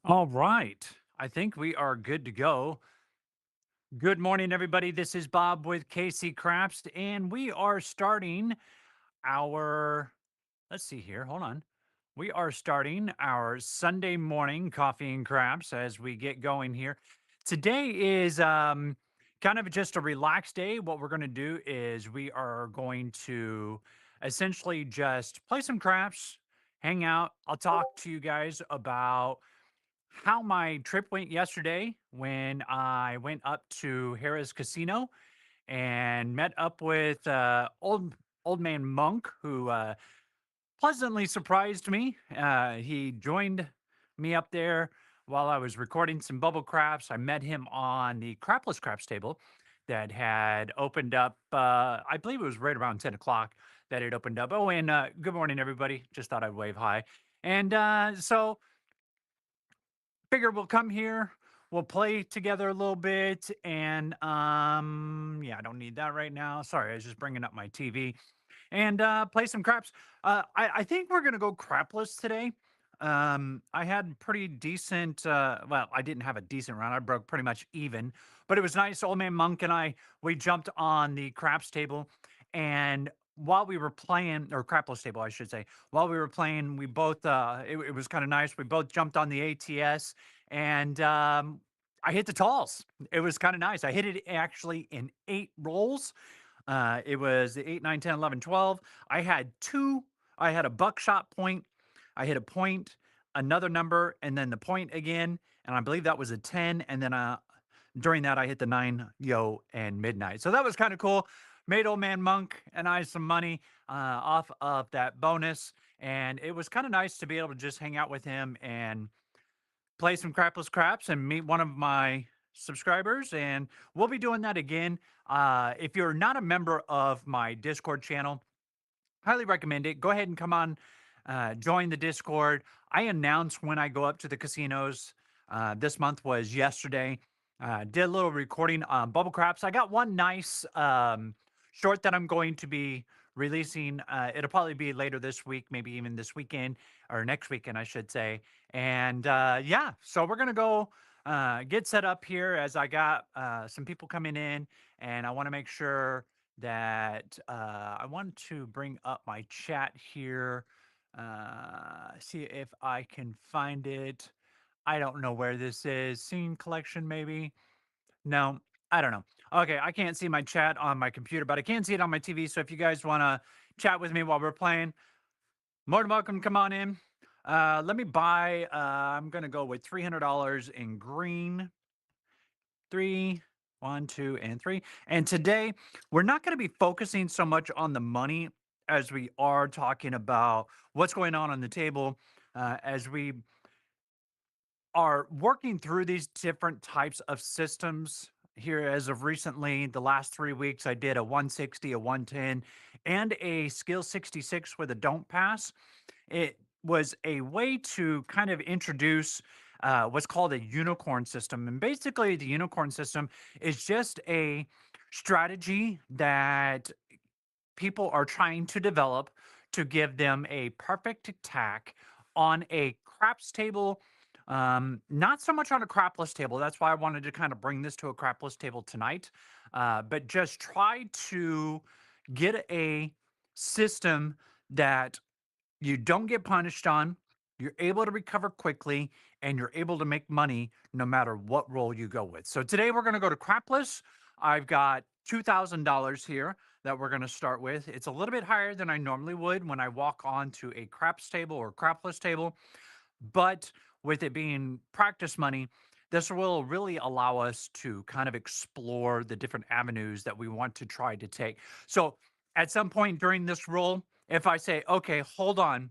All right. I think we are good to go. Good morning, everybody. This is Bob with Casey Craps, and we are starting our, let's see here. Hold on. We are starting our Sunday morning coffee and craps as we get going here. Today is kind of just a relaxed day. What we're going to do is we are going to essentially just play some craps, hang out. I'll talk to you guys about how my trip went yesterday when I went up to Harrah's Casino and met up with old man Monk, who pleasantly surprised me. He joined me up there while I was recording some bubble craps. I met him on the crapless craps table that had opened up. I believe it was right around 10 o'clock that it opened up. Oh, and good morning, everybody. Just thought I'd wave hi. And so figure we'll come here, we'll play together a little bit, and yeah, I don't need that right now. Sorry, I was just bringing up my TV and play some craps. I think we're gonna go crapless today. I had pretty decent. Well, I didn't have a decent round. I broke pretty much even, but it was nice. Old man Monk and I we jumped on the craps table, and while we were playing, or crapless table, I should say, while we were playing, we both. It was kind of nice. We both jumped on the ATS, and I hit the talls. It was kind of nice. I hit it actually in 8 rolls. It was the 8, 9, 10, 11, 12. I had two. I had a buckshot point. I hit a point, another number, and then the point again. And I believe that was a 10. And then during that, I hit the 9, yo, and midnight. So that was kind of cool. Made old man Monk and I some money off of that bonus. And it was kind of nice to be able to just hang out with him and play some crapless craps and meet one of my subscribers. And we'll be doing that again. If you're not a member of my Discord channel, highly recommend it. Go ahead and come on, join the Discord. I announce when I go up to the casinos. This month was yesterday. Did a little recording on bubble craps. I got one nice short that I'm going to be releasing. It'll probably be later this week, maybe even this weekend or next weekend, I should say. And yeah, so we're gonna go get set up here as I got some people coming in, and I want to make sure that I want to bring up my chat here. See if I can find it. I don't know where this is. Scene collection, maybe. No, I don't know. Okay, I can't see my chat on my computer, but I can see it on my TV. So if you guys want to chat with me while we're playing, more than welcome. Come on in. Let me buy. I'm gonna go with $300 in green. Three, one, two, and three. And today we're not going to be focusing so much on the money as we are talking about what's going on the table as we are working through these different types of systems here as of recently. The last 3 weeks, I did a 160, a 110, and a skill 66 with a don't pass. It was a way to kind of introduce what's called a unicorn system. And basically, the unicorn system is just a strategy that people are trying to develop to give them a perfect attack on a craps table. Not so much on a crapless table. That's why I wanted to kind of bring this to a crapless table tonight. But just try to get a system that you don't get punished on, you're able to recover quickly, and you're able to make money no matter what role you go with. So today we're going to go to crapless. I've got $2,000 here that we're going to start with. It's a little bit higher than I normally would when I walk onto a craps table or crapless table, but with it being practice money, this will really allow us to kind of explore the different avenues that we want to try to take. So at some point during this roll, if I say, okay, hold on,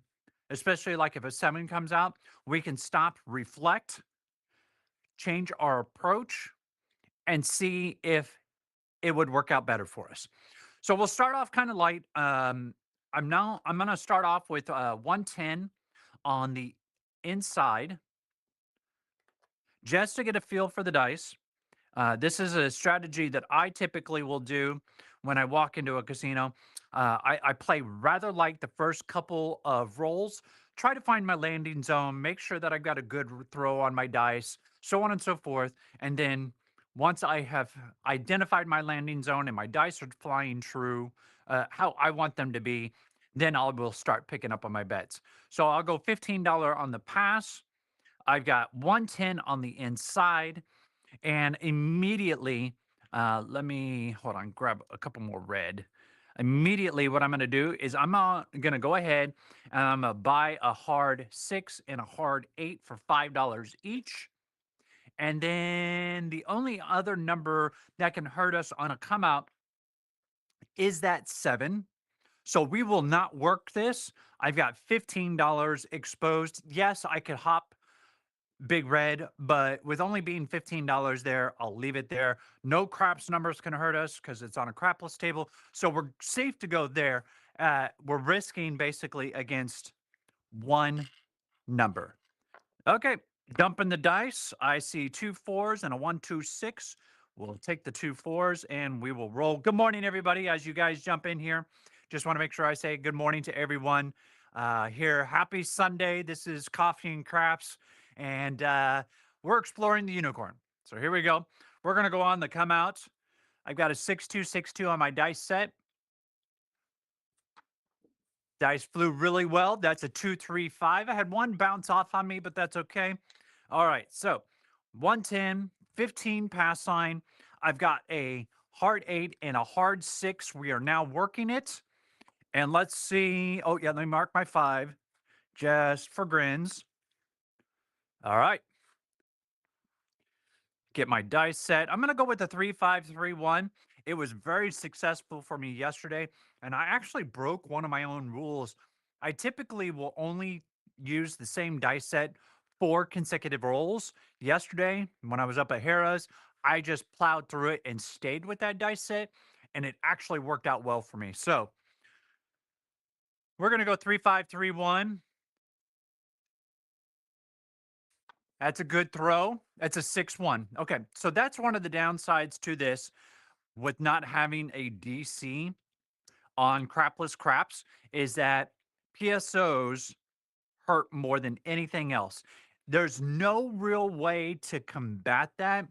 especially like if a 7 comes out, we can stop, reflect, change our approach, and see if it would work out better for us. So we'll start off kind of light. I'm going to start off with 110 on the inside just to get a feel for the dice. This is a strategy that I typically will do when I walk into a casino. I play rather like the first couple of rolls, try to find my landing zone, make sure that I've got a good throw on my dice, so on and so forth. And then once I have identified my landing zone and my dice are flying true, how I want them to be, then I will start picking up on my bets. So I'll go $15 on the pass. I've got 110 on the inside, and immediately, let me hold on, grab a couple more red. Immediately, what I'm going to do is I'm going to go ahead and I'm going to buy a hard 6 and a hard 8 for $5 each. And then the only other number that can hurt us on a come out is that 7. So we will not work this. I've got $15 exposed. Yes, I could hop big red, but with only being $15 there, I'll leave it there. No craps numbers can hurt us because it's on a crapless table. So we're safe to go there. We're risking basically against one number. Okay, dumping the dice. I see 2 4s and a 1 2 6. We'll take the 2 4s and we will roll. Good morning, everybody. As you guys jump in here, just want to make sure I say good morning to everyone here. Happy Sunday. This is Coffee and Craps, and we're exploring the unicorn. So here we go. We're going to go on the come out. I've got a 6 2 6 2 on my dice set. Dice flew really well. That's a 2 3 5. I had one bounce off on me, but that's okay. All right. So 110, 15 pass sign. I've got a hard 8 and a hard 6. We are now working it. And let's see. Oh, yeah. Let me mark my 5 just for grins. All right. Get my dice set. I'm going to go with the 3 5 3 1. It was very successful for me yesterday, and I actually broke one of my own rules. I typically will only use the same dice set 4 consecutive rolls. Yesterday, when I was up at Harrah's, I just plowed through it and stayed with that dice set, and it actually worked out well for me. So we're going to go 3 5 3 1. That's a good throw. That's a 6 1. Okay, so that's one of the downsides to this with not having a DC on crapless craps is that PSOs hurt more than anything else. There's no real way to combat that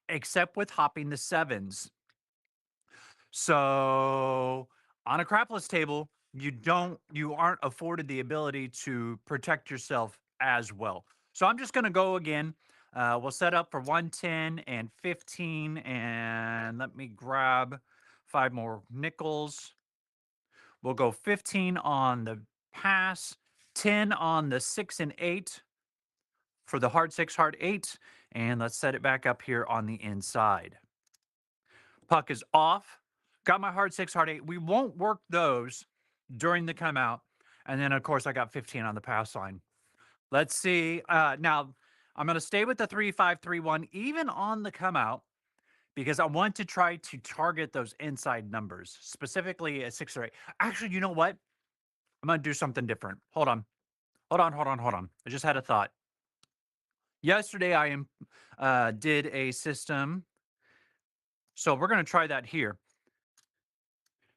except with hopping the 7s. So on a crapless table, you aren't afforded the ability to protect yourself as well. So I'm just going to go again. We'll set up for 110 and 15, and let me grab 5 more nickels. We'll go 15 on the pass, 10 on the 6 and 8 for the hard 6, hard 8, and let's set it back up here on the inside. Puck is off. Got my hard 6, hard 8. We won't work those during the come out. And then, of course, I got 15 on the pass line. Let's see. Now, I'm going to stay with the 3 5 3 1, even on the come out, because I want to try to target those inside numbers, specifically a 6 or 8. Actually, you know what? I'm going to do something different. Hold on. Hold on. I just had a thought. Yesterday, I did a system. So we're going to try that here.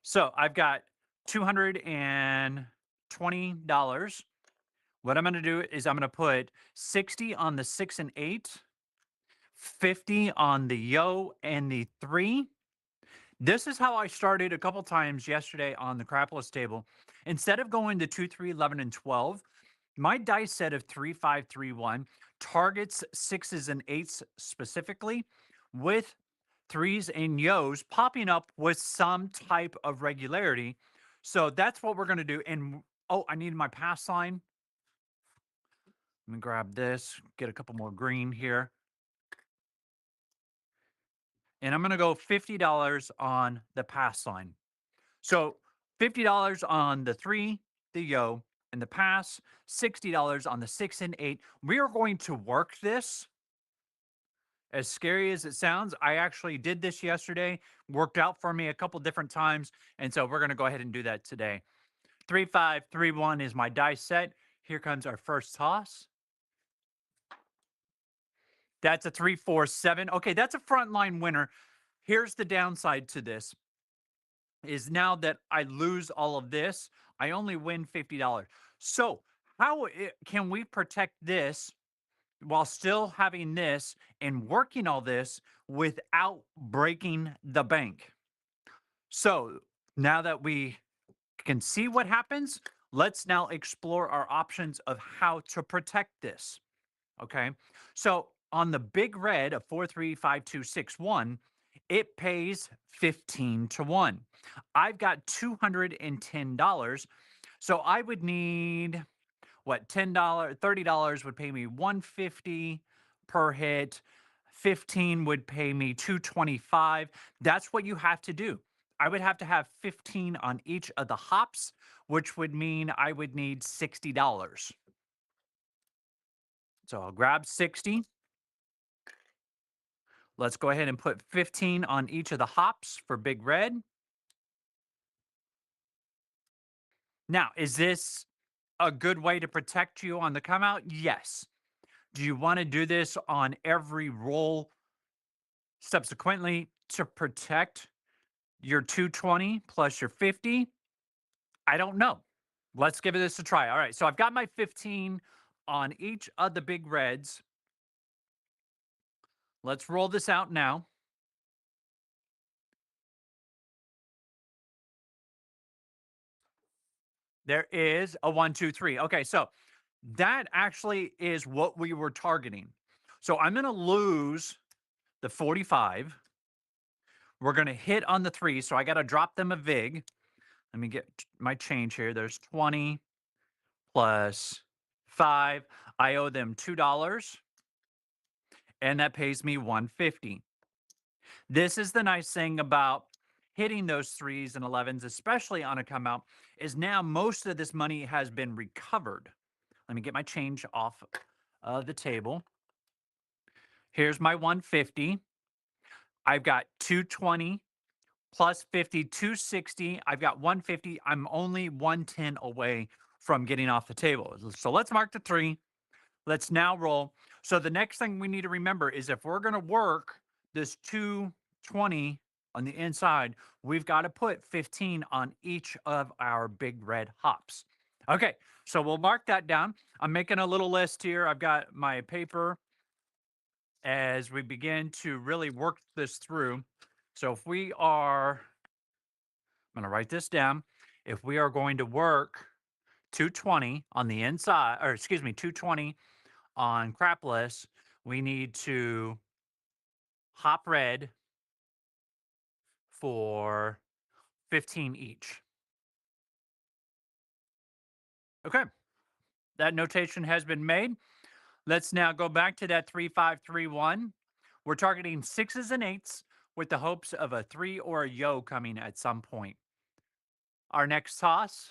So I've got $220. What I'm going to do is I'm going to put 60 on the 6 and 8, 50 on the yo and the 3. This is how I started a couple times yesterday on the crapless table. Instead of going to 2, 3, 11, and 12, my dice set of 3 5 3 1 targets 6s and 8s specifically, with 3s and yos popping up with some type of regularity. So that's what we're going to do. And oh, I need my pass line. Let me grab this, get a couple more green here. And I'm going to go $50 on the pass line. So $50 on the 3, the yo, and the pass, $60 on the 6 and 8. We are going to work this. As scary as it sounds, I actually did this yesterday, worked out for me a couple different times. And so we're going to go ahead and do that today. 3 5 3 1 is my dice set. Here comes our first toss. That's a 3 4 7. Okay, that's a frontline winner. Here's the downside to this. is now that I lose all of this, I only win $50. So, how can we protect this while still having this and working all this without breaking the bank? So, now that we can see what happens, let's now explore our options of how to protect this. Okay. So on the big red of 435261, it pays 15 to 1. I've got $210. So I would need what, $10, $30 would pay me 150 per hit. 15 would pay me 225. That's what you have to do. I would have to have 15 on each of the hops, which would mean I would need $60. So I'll grab 60. Let's go ahead and put 15 on each of the hops for Big Red. Now, is this a good way to protect you on the come out? Yes. Do you want to do this on every roll subsequently to protect your 220 plus your 50? I don't know. Let's give this a try. All right. So I've got my 15 on each of the big reds. Let's roll this out now. There is a 1, 2, 3. Okay. So that actually is what we were targeting. So I'm going to lose the 45. We're going to hit on the 3. So I got to drop them a VIG. Let me get my change here. There's 20 plus 5. I owe them $2 and that pays me 150. This is the nice thing about hitting those 3s and 11s, especially on a come out, is now most of this money has been recovered. Let me get my change off of the table. Here's my 150. I've got 220 plus 50, 260. I've got 150. I'm only 110 away from getting off the table. So let's mark the 3. Let's now roll. So the next thing we need to remember is if we're going to work this 220 on the inside, we've got to put 15 on each of our big red hops. Okay, so we'll mark that down. I'm making a little list here. I've got my paper as we begin to really work this through. So if we are, I'm going to write this down. If we are going to work 220 on the inside, or excuse me, 220 on crapless, we need to hop red for 15 each. Okay, that notation has been made. Let's now go back to that 3531. We're targeting 6s and 8s with the hopes of a 3 or a yo coming at some point. Our next toss,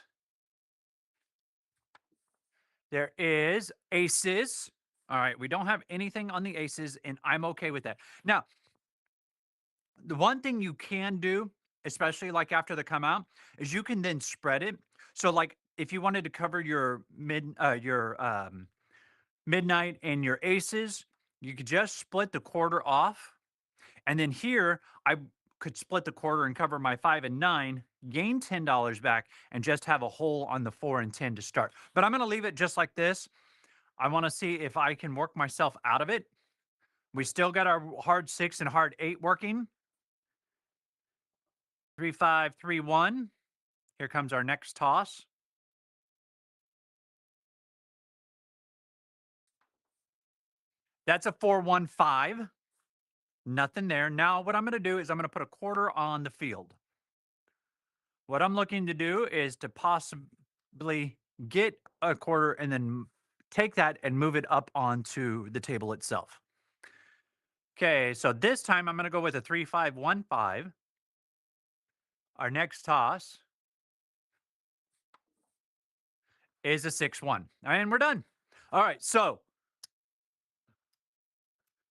there is aces. All right, we don't have anything on the aces, and I'm okay with that. Now, the one thing you can do, especially like after the come out, is you can then spread it. So like if you wanted to cover your midnight and your aces, you could just split the quarter off. And then here I could split the quarter and cover my 5 and 9, gain $10 back, and just have a hole on the 4 and 10 to start. But I'm going to leave it just like this. I want to see if I can work myself out of it. We still got our hard 6 and hard 8 working. 3531. Here comes our next toss. That's a 415. Nothing there. Now, what I'm going to do is I'm going to put a quarter on the field. What I'm looking to do is to possibly get a quarter and then take that and move it up onto the table itself. Okay, so this time I'm going to go with a 3515. Our next toss is a 6-1. And we're done. All right, so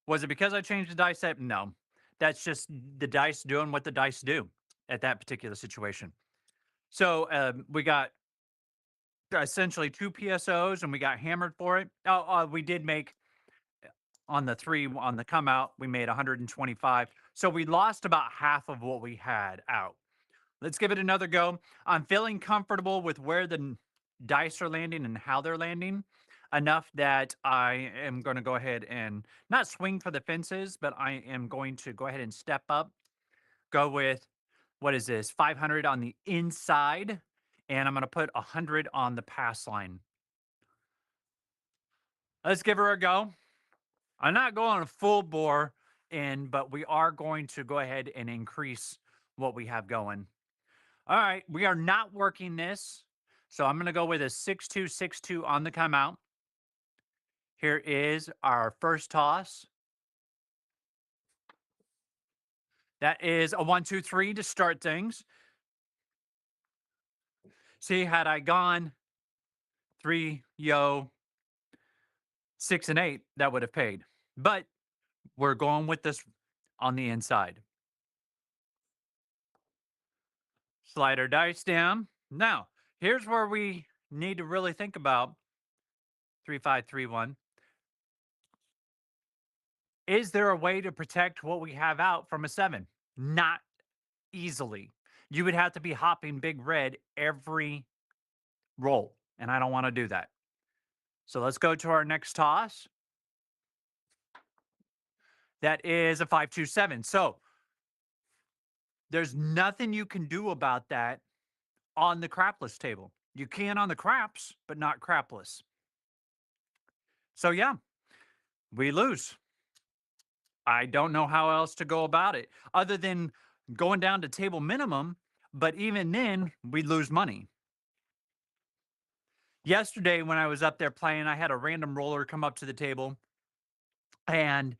was it because I changed the dice set? No. That's just the dice doing what the dice do at that particular situation. So we got essentially 2 PSOs and we got hammered for it. Oh, we did make on the 3 on the come out, we made 125. So we lost about half of what we had out. Let's give it another go. I'm feeling comfortable with where the dice are landing and how they're landing enough that I am going to go ahead and not swing for the fences, but I am going to go ahead and step up, go with what is this, 500 on the inside, and I'm going to put 100 on the pass line. Let's give her a go. I'm not going a full bore in, but we are going to go ahead and increase what we have going. All right, we are not working this. So I'm going to go with a 6-2-6-2 on the come out. Here is our first toss. That is a 1-2-3 to start things. See, had I gone 3, 6 and 8, that would have paid. But we're going with this on the inside. Slide our dice down. Now, here's where we need to really think about 3-5-3-1. Is there a way to protect what we have out from a 7? Not easily. You would have to be hopping big red every roll, and I don't want to do that. So let's go to our next toss. That is a 5-2-7. So there's nothing you can do about that on the crapless table. You can on the craps, but not crapless. So yeah, we lose. I don't know how else to go about it other than going down to table minimum, but even then we lose money. Yesterday when I was up there playing, I had a random roller come up to the table and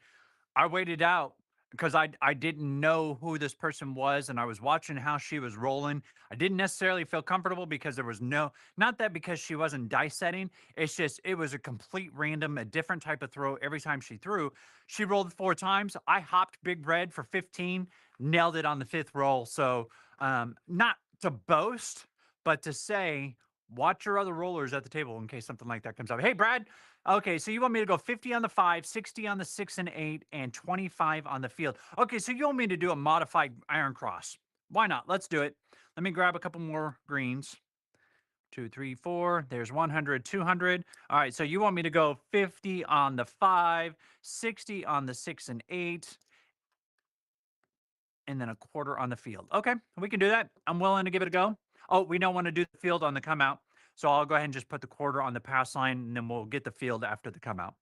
I waited out because I didn't know who this person was, and I was watching how she was rolling. I didn't necessarily feel comfortable because there was not that because she wasn't dice setting. It's just it was a complete random, a different type of throw every time she threw. She rolled 4 times. I hopped big red for 15, nailed it on the 5th roll. So not to boast, but to say watch your other rollers at the table in case something like that comes up. Hey, Brad. Okay, so you want me to go 50 on the 5, 60 on the 6 and 8, and 25 on the field. Okay, so you want me to do a modified iron cross. Why not? Let's do it. Let me grab a couple more greens. 2, 3, 4. There's 100, 200. All right, so you want me to go 50 on the 5, 60 on the 6 and 8, and then a quarter on the field. Okay, we can do that. I'm willing to give it a go. Oh, we don't want to do the field on the come out. So I'll go ahead and just put the quarter on the pass line, and then we'll get the field after the come out.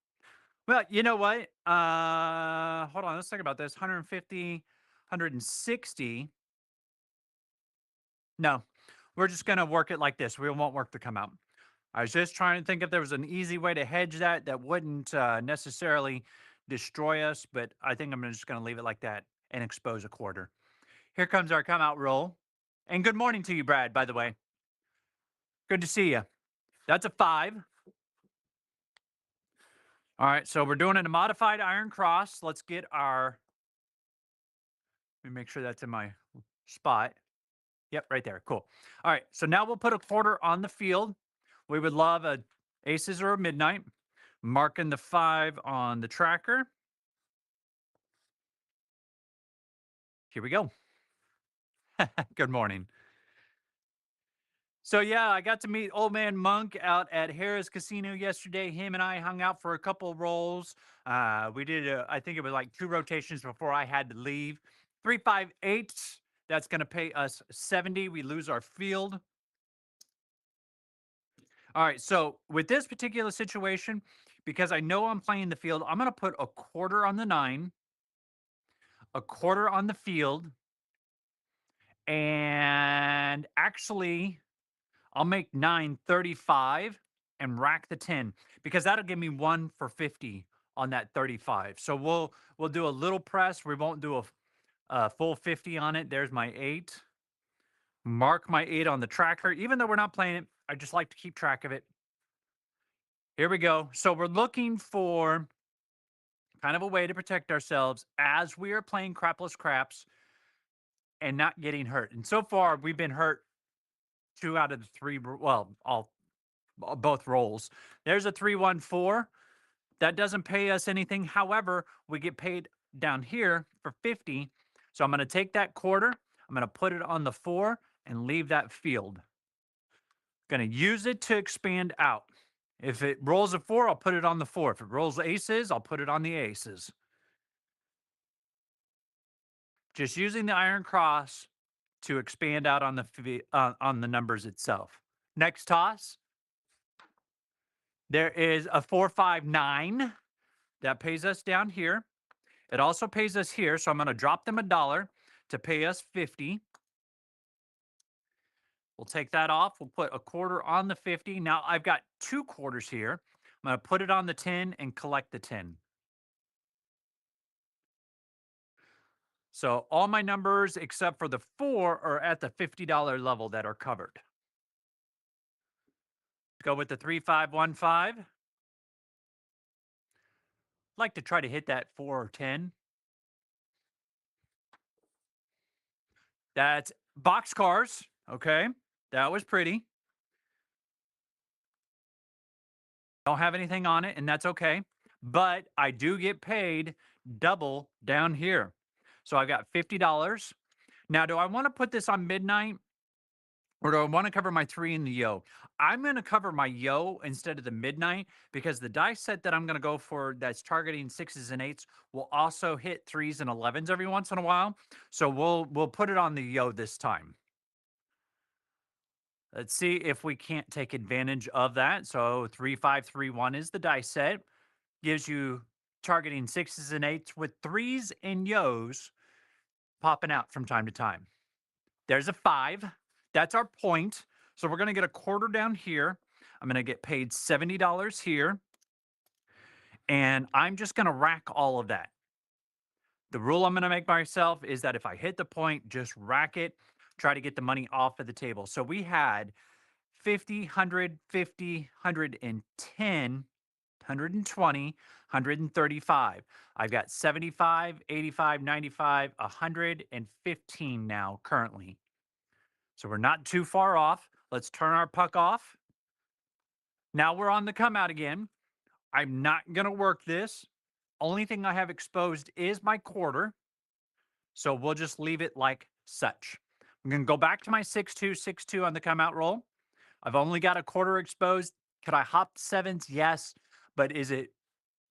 Well, you know what? Hold on. Let's think about this. 150, 160. No, we're just going to work it like this. We won't work the come out. I was just trying to think if there was an easy way to hedge that wouldn't necessarily destroy us, but I think I'm just going to leave it like that and expose a quarter. Here comes our come out roll. And good morning to you, Brad, by the way. Good to see you. That's a 5. All right, so we're doing a modified iron cross. Let's get our, let me make sure that's in my spot. Yep, right there. Cool. All right, so now we'll put a quarter on the field. We would love a aces or a midnight. Marking the 5 on the tracker. Here we go. Good morning. So yeah, I got to meet Old Man Monk out at Harris Casino yesterday. Him and I hung out for a couple rolls. We did, I think it was like 2 rotations before I had to leave. 3-5-8. That's going to pay us 70. We lose our field. All right. So with this particular situation, because I know I'm playing the field, I'm going to put a quarter on the 9, a quarter on the field, and actually I'll make 9 35 and rack the 10 because that'll give me 1 for 50 on that 35. So we'll do a little press. We won't do a full 50 on it. There's my 8. Mark my 8 on the tracker. Even though we're not playing it, I just like to keep track of it. Here we go. So we're looking for kind of a way to protect ourselves as we are playing crapless craps and not getting hurt. And so far, we've been hurt 2 out of the 3. Well, both rolls. There's a 3-1-4. That doesn't pay us anything. However, we get paid down here for 50. So I'm going to take that quarter. I'm going to put it on the 4, and leave that field. Going to use it to expand out. If it rolls a 4, I'll put it on the 4. If it rolls aces, I'll put it on the aces. Just using the iron cross to expand out on the numbers itself. Next toss, there is a 4, 5, 9 that pays us down here. It also pays us here, so I'm going to drop them $1 to pay us 50. We'll take that off. We'll put a quarter on the 50. Now I've got 2 quarters here. I'm going to put it on the 10 and collect the 10. So all my numbers except for the 4 are at the $50 level that are covered. Go with the 3515. Like to try to hit that 4 or 10. That's boxcars. Okay. That was pretty. Don't have anything on it, and that's okay. But I do get paid double down here. So I got $50. Now, do I want to put this on midnight or do I want to cover my 3 in the yo? I'm going to cover my yo instead of the midnight because the dice set that I'm going to go for that's targeting 6s and 8s will also hit 3s and 11s every once in a while. So we'll put it on the yo this time. Let's see if we can't take advantage of that. So 3531 is the dice set. Gives you targeting 6s and 8s with 3s and yos popping out from time to time. There's a 5. That's our point. So we're going to get a quarter down here. I'm going to get paid $70 here. And I'm just going to rack all of that. The rule I'm going to make myself is that if I hit the point, just rack it. Try to get the money off of the table. So we had 50, 100, 50, 110, 120, 135. I've got 75, 85, 95, 115 now currently. So we're not too far off. Let's turn our puck off. Now we're on the come out again. I'm not going to work this. Only thing I have exposed is my quarter. So we'll just leave it like such. I'm going to go back to my 6-2, 6-2 on the come out roll. I've only got a quarter exposed. Could I hop 7s? Yes. But is it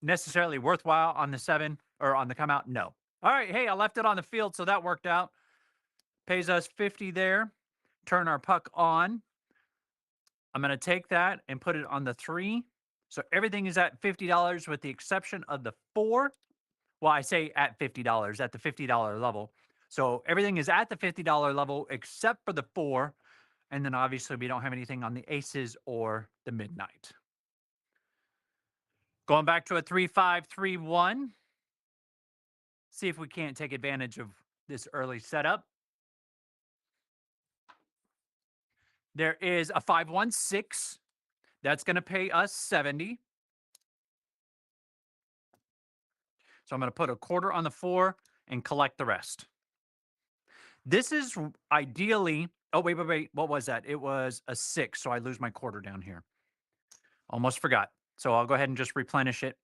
necessarily worthwhile on the 7 or on the come out? No. All right. Hey, I left it on the field, so that worked out. Pays us 50 there. Turn our puck on. I'm going to take that and put it on the 3. So everything is at $50 with the exception of the 4. Well, I say at $50, at the $50 level. So everything is at the $50 level except for the 4. And then obviously we don't have anything on the aces or the midnight. Going back to a 3-5-3-1. See if we can't take advantage of this early setup. There is a 5-1-6. That's going to pay us 70. So I'm going to put a quarter on the 4 and collect the rest. This is ideally, oh, wait. What was that? It was a 6. So I lose my quarter down here. Almost forgot. So I'll go ahead and just replenish it.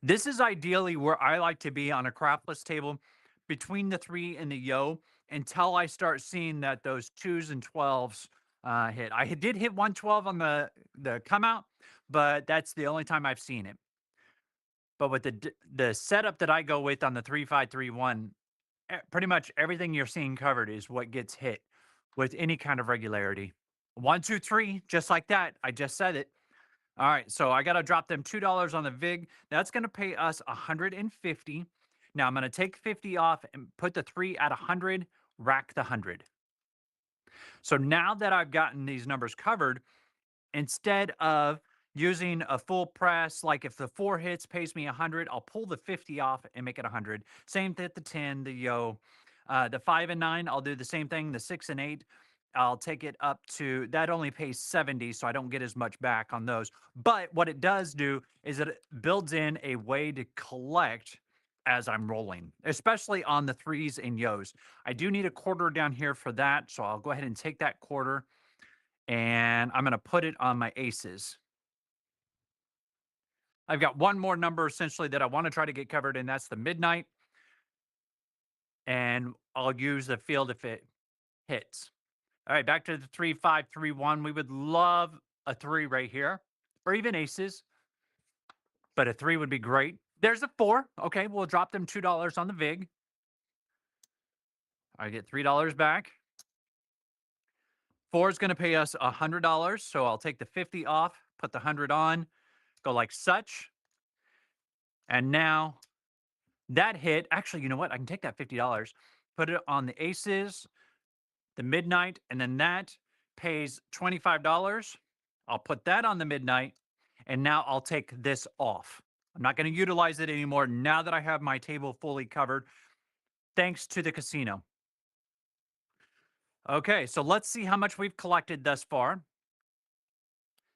This is ideally where I like to be on a craftless table between the 3 and the yo until I start seeing that those 2s and 12s hit. I did hit 112 on the come out, but that's the only time I've seen it. But with the setup that I go with on the 3-5-3-1, pretty much everything you're seeing covered is what gets hit with any kind of regularity. 1, 2, 3, just like that. I just said it. All right, so I got to drop them $2 on the VIG. That's going to pay us 150. Now I'm going to take 50 off and put the 3 at 100, rack the 100. So now that I've gotten these numbers covered, instead of using a full press, like if the 4 hits pays me 100, I'll pull the 50 off and make it 100. Same with the 10, the yo. The 5 and 9, I'll do the same thing. The 6 and 8, I'll take it up to, that only pays 70, so I don't get as much back on those. But what it does do is it builds in a way to collect as I'm rolling, especially on the 3s and yos. I do need a quarter down here for that, so I'll go ahead and take that quarter and I'm going to put it on my aces. I've got one more number essentially that I want to try to get covered, and that's the midnight. and I'll use the field if it hits. All right, back to the 3-5-3-1. We would love a 3 right here, or even aces, but a 3 would be great. There's a 4. Okay, we'll drop them $2 on the VIG. I get $3 back. 4 is going to pay us $100, so I'll take the 50 off, put the 100 on, go like such. And now that hit, actually, you know what? I can take that $50, put it on the aces, the midnight, and then that pays $25. I'll put that on the midnight, and now I'll take this off. I'm not going to utilize it anymore now that I have my table fully covered, thanks to the casino. Okay, so let's see how much we've collected thus far.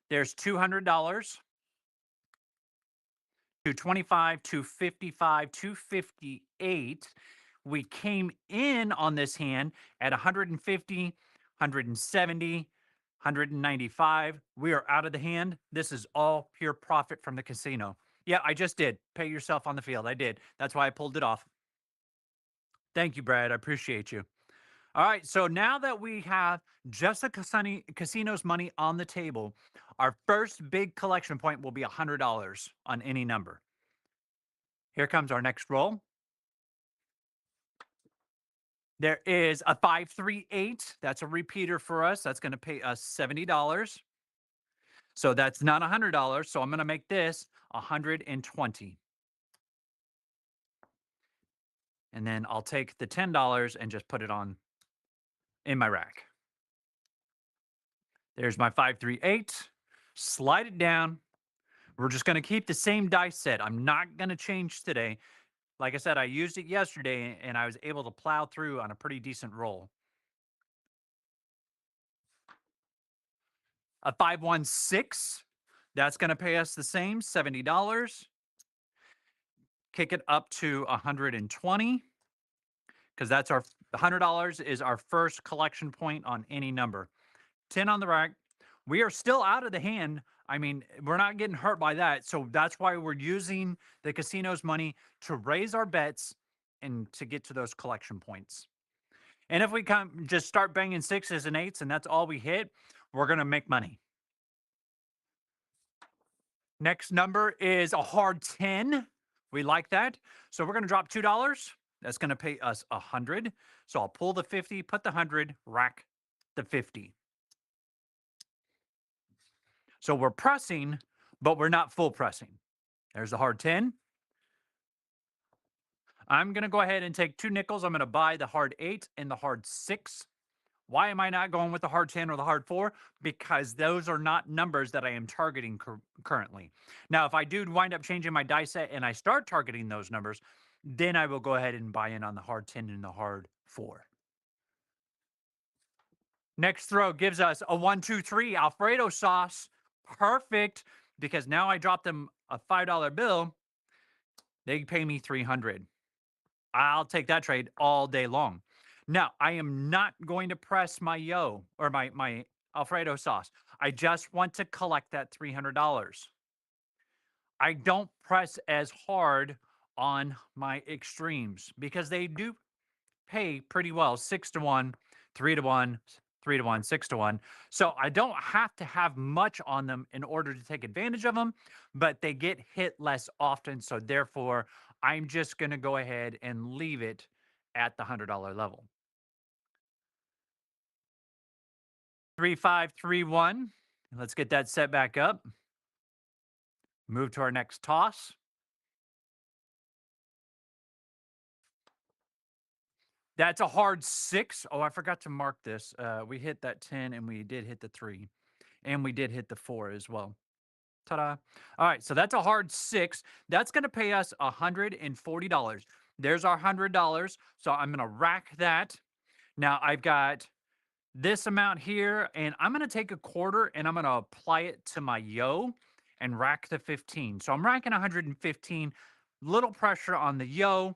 There's $200, 225, 255, 258. We came in on this hand at 150, 170, 195. We are out of the hand. This is all pure profit from the casino. Yeah, I just did. Pay yourself on the field. I did. That's why I pulled it off. Thank you, Brad. I appreciate you. All right. So now that we have just the casino's money on the table, our first big collection point will be $100 on any number. Here comes our next roll. There is a 538. That's a repeater for us. That's going to pay us $70. So that's not $100. So I'm going to make this 120. And then I'll take the $10 and just put it on in my rack. There's my 538. Slide it down. We're just going to keep the same dice set. I'm not going to change today. Like I said, I used it yesterday and I was able to plow through on a pretty decent roll. A 516. That's going to pay us the same, $70. Kick it up to 120 because that's our $100 is our first collection point on any number. 10 on the rack. We are still out of the hand. I mean, we're not getting hurt by that. So that's why we're using the casino's money to raise our bets and to get to those collection points. And if we come just start banging sixes and eights and that's all we hit, we're going to make money. Next number is a hard 10. We like that. So we're going to drop $2. That's going to pay us 100. So I'll pull the 50, put the 100, rack the 50. So we're pressing, but we're not full pressing. There's the hard 10. I'm going to go ahead and take 2 nickels. I'm going to buy the hard 8 and the hard 6. Why am I not going with the hard 10 or the hard 4? Because those are not numbers that I am targeting currently. Now, if I do wind up changing my die set and I start targeting those numbers, then I will go ahead and buy in on the hard 10 and the hard 4. Next throw gives us a 1, 2, 3 Alfredo sauce. Perfect, because now I drop them a $5 bill. They pay me $300. I'll take that trade all day long. Now, I am not going to press my yo or my Alfredo sauce. I just want to collect that $300. I don't press as hard on my extremes because they do pay pretty well, 6 to 1, 3 to 1, 3 to 1, 6 to 1. So I don't have to have much on them in order to take advantage of them, but they get hit less often. So therefore, I'm just going to go ahead and leave it at the $100 level. 3-5-3-1. Let's get that set back up. Move to our next toss. That's a hard 6. Oh, I forgot to mark this. We hit that 10 and we did hit the 3. And we did hit the 4 as well. Ta-da. All right, so that's a hard 6. That's going to pay us $140. There's our $100. So I'm going to rack that. Now I've got this amount here, and I'm going to take a quarter and I'm going to apply it to my yo and rack the 15. So I'm racking 115. Little pressure on the yo.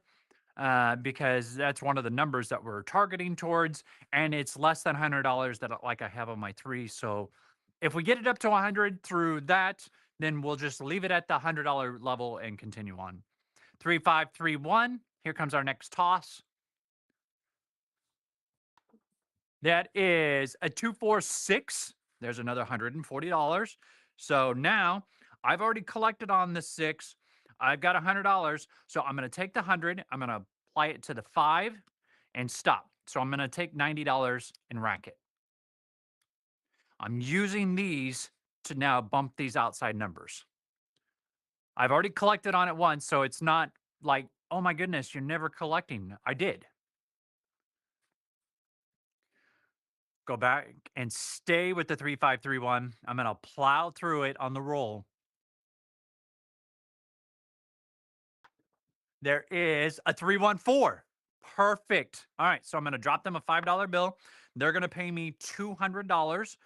Because that's one of the numbers that we're targeting towards, and it's less than $100 that like I have on my 3. So if we get it up to 100 through that, then we'll just leave it at the $100 level and continue on. 3-5-3-1. Here comes our next toss. That is a 246. There's another $140. So now I've already collected on the six. I've got $100. So I'm going to take the 100. I'm going to apply it to the five and stop. So I'm going to take $90 and rack it. I'm using these to now bump these outside numbers. I've already collected on it once. So it's not like, oh my goodness, you're never collecting. I did. Go back and stay with the 3531. I'm going to plow through it on the roll. There is a 314. Perfect. All right. So I'm going to drop them a $5 bill. They're going to pay me $200.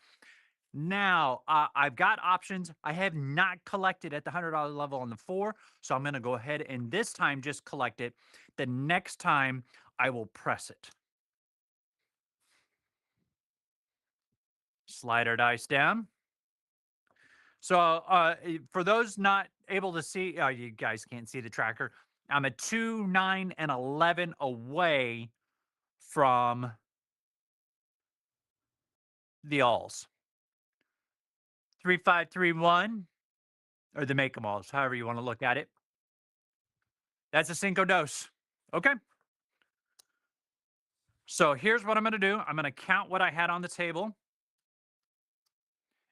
Now, I've got options. I have not collected at the $100 level on the four. So I'm going to go ahead and this time just collect it. The next time I will press it. Slider dice down. So, for those not able to see, you guys can't see the tracker. I'm a 2, 9, and 11 away from the alls. 3, 5, 3, 1, or the make 'em alls, however you want to look at it. That's a Cinco Dos. Okay. So here's what I'm going to do. I'm going to count what I had on the table,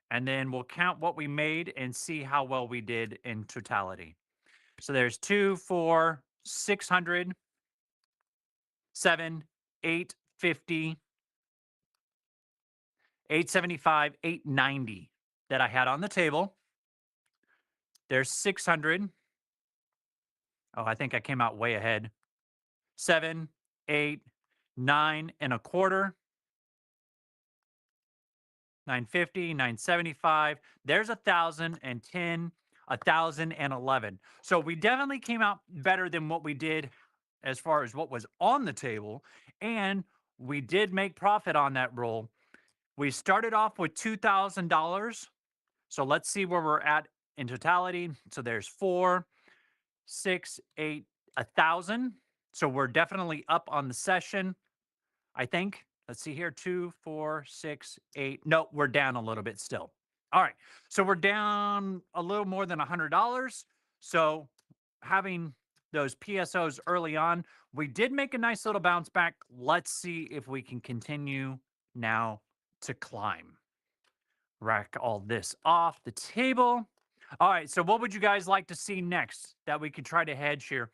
and then we'll count what we made and see how well we did in totality. So there's 2, 4, 600, 7, 850, 875, 890 that I had on the table. There's 600. Oh, I think I came out way ahead. 7, 8, 9 and a quarter. 950, 975. There's 1,010, 1,011. So we definitely came out better than what we did as far as what was on the table. And we did make profit on that roll. We started off with $2,000. So let's see where we're at in totality. So there's 4, 6, 8, 1,000. So we're definitely up on the session, I think. Let's see here. 2, 4, 6, 8. No, we're down a little bit still. All right. So we're down a little more than $100. So having those PSOs early on, we did make a nice little bounce back. Let's see if we can continue now to climb. Rack all this off the table. All right, so what would you guys like to see next that we could try to hedge here?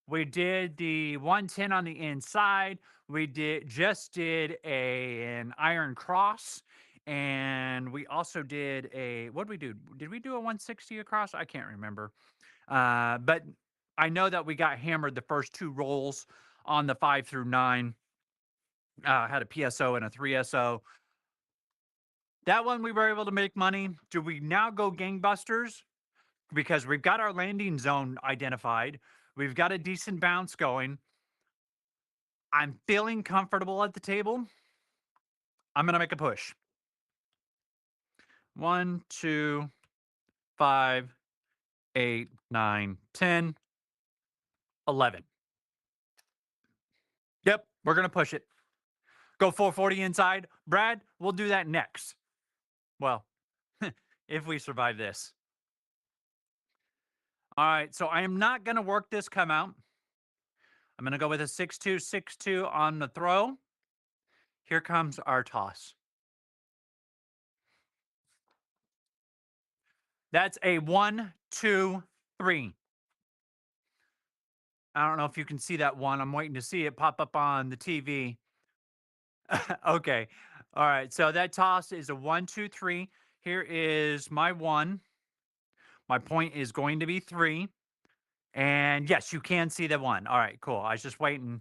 We did the 110 on the inside. We did an iron cross, and we also did a what did we do? Did we do a 160 across? I can't remember. But I know that we got hammered the first two rolls on the 5 through 9. Had a PSO and a 3SO. That one we were able to make money. Do we now go gangbusters? Because we've got our landing zone identified. We've got a decent bounce going. I'm feeling comfortable at the table. I'm going to make a push. 1, 2, 5, 8, 9, 10, 11. Yep, we're going to push it. Go 440 inside. Brad, we'll do that next. Well, if we survive this. All right, so I am not going to work this come out. I'm going to go with a 6-2, 6-2 on the throw. Here comes our toss. That's a 1, 2, 3. I don't know if you can see that one. I'm waiting to see it pop up on the TV. Okay. All right. So that toss is a 1, 2, 3. Here is my 1. My point is going to be 3. And yes, you can see the 1. All right, cool. I was just waiting.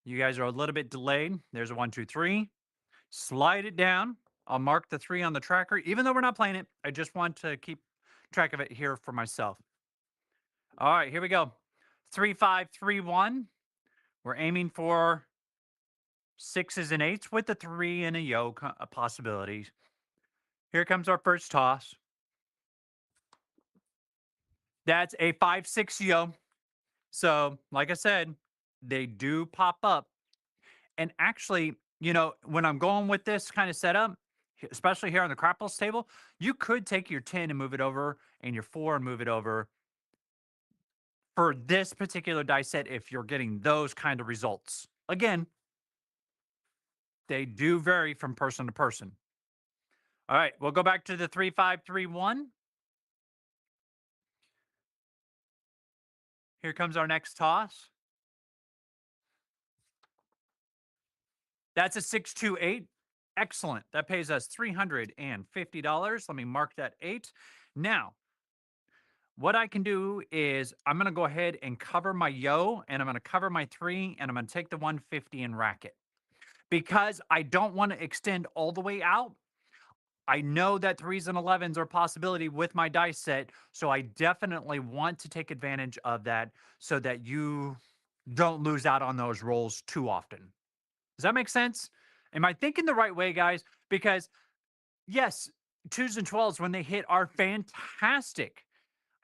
You guys are a little bit delayed. There's a 1, 2, 3. Slide it down. I'll mark the 3 on the tracker. Even though we're not playing it, I just want to keep track of it here for myself. All right, here we go. 3, 5, 3, 1. We're aiming for 6s and 8s with the 3 and a yoke possibilities. Here comes our first toss. That's a 5, 6 yo. So, like I said, they do pop up. And actually, when I'm going with this kind of setup, especially here on the crapples table, you could take your 10 and move it over and your 4 and move it over for this particular dice set if you're getting those kind of results. Again, they do vary from person to person. All right, we'll go back to the 3-5-3-1. Here comes our next toss. That's a 6-2-8. Excellent. That pays us $350. Let me mark that 8. Now, what I can do is I'm going to go ahead and cover my yo, and I'm going to cover my 3, and I'm going to take the 150 and rack it. Because I don't want to extend all the way out, I know that 3s and 11s are a possibility with my dice set, so I definitely want to take advantage of that so that you don't lose out on those rolls too often. Does that make sense? Am I thinking the right way, guys? Because yes, 2s and 12s when they hit are fantastic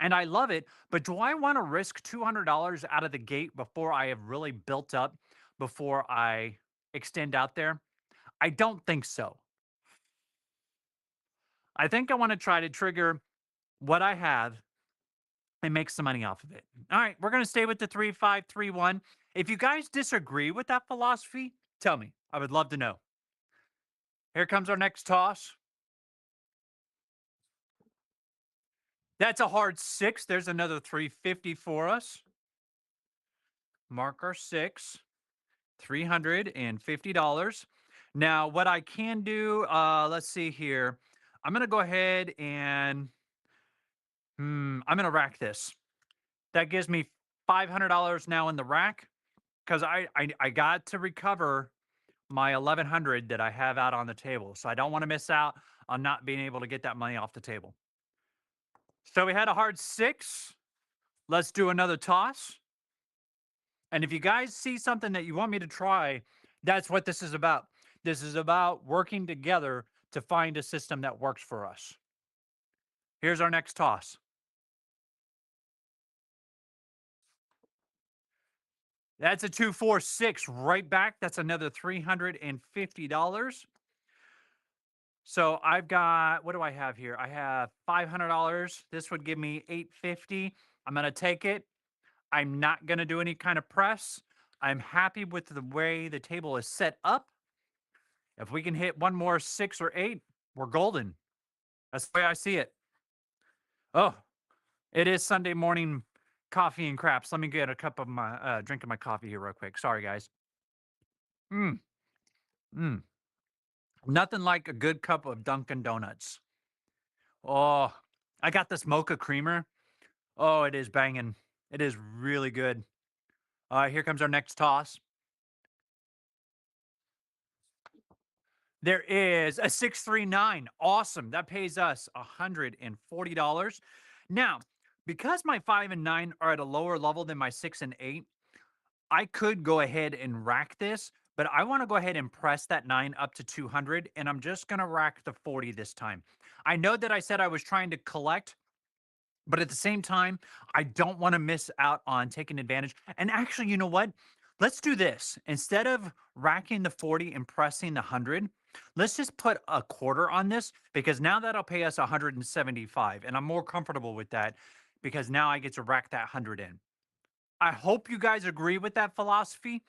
and I love it, but do I want to risk $200 out of the gate before I have really built up before I extend out there? I don't think so. I think I want to try to trigger what I have and make some money off of it. All right, we're going to stay with the 3-5-3-1. If you guys disagree with that philosophy, tell me. I would love to know. Here comes our next toss. That's a hard 6. There's another 350 for us. Mark our 6. $350. Now, what I can do, let's see here. I'm going to go ahead and I'm going to rack this. That gives me $500 now in the rack because I got to recover my 1100 that I have out on the table. So I don't want to miss out on not being able to get that money off the table. So we had a hard 6. Let's do another toss. And if you guys see something that you want me to try, that's what this is about. This is about working together to find a system that works for us. Here's our next toss. That's a 2-4-6 right back. That's another $350. So I've got, what do I have here? I have $500. This would give me $850. I'm going to take it. I'm not going to do any kind of press. I'm happy with the way the table is set up. If we can hit one more 6 or 8, we're golden. That's the way I see it. Oh, it is Sunday morning coffee and craps. Let me get a cup of my drink of my coffee here real quick. Sorry, guys. Mm, mm. Nothing like a good cup of Dunkin' Donuts. Oh, I got this mocha creamer. Oh, it is banging. It is really good. Here comes our next toss. There is a 639. Awesome. That pays us $140. Now, because my 5 and 9 are at a lower level than my 6 and 8, I could go ahead and rack this, but I want to go ahead and press that 9 up to 200, and I'm just going to rack the 40 this time. I know that I said I was trying to collect, but at the same time, I don't want to miss out on taking advantage. And actually, you know what? Let's do this. Instead of racking the 40 and pressing the 100, let's just put a quarter on this because now that'll pay us 175. And I'm more comfortable with that because now I get to rack that 100 in. I hope you guys agree with that philosophy.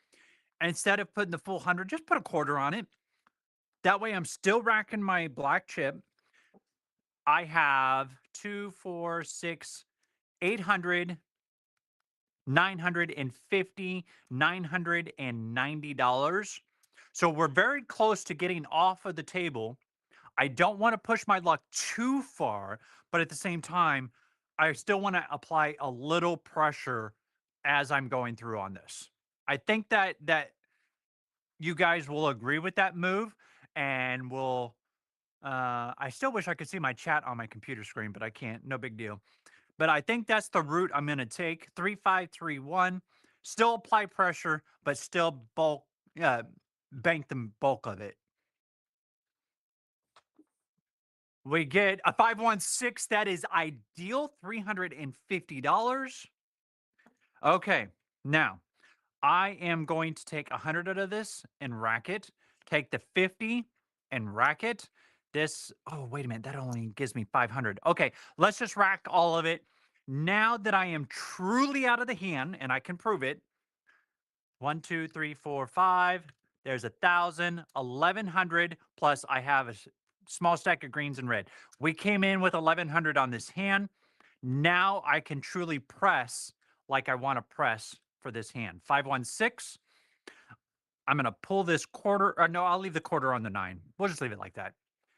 Instead of putting the full 100, just put a quarter on it. That way I'm still racking my black chip. I have 2, 4, 6, 800, 950, $990. So we're very close to getting off of the table. I don't want to push my luck too far, but at the same time, I still want to apply a little pressure as I'm going through on this. I think that you guys will agree with that move and will I still wish I could see my chat on my computer screen, but I can't. No big deal. But I think that's the route I'm going to take. 3-5-3-1. Still apply pressure, but still bank the bulk of it. We get a 516. That is ideal. $350. Okay. Now, I am going to take 100 out of this and rack it take the 50 and rack it. This, oh, wait a minute, that only gives me 500. Okay, let's just rack all of it. Now that I am truly out of the hand and I can prove it, 1, 2, 3, 4, 5. There's 1,000, 1,100, plus I have a small stack of greens and red. We came in with 1,100 on this hand. Now I can truly press like I want to press for this hand. 516. I'm going to pull this quarter. No, I'll leave the quarter on the 9. We'll just leave it like that.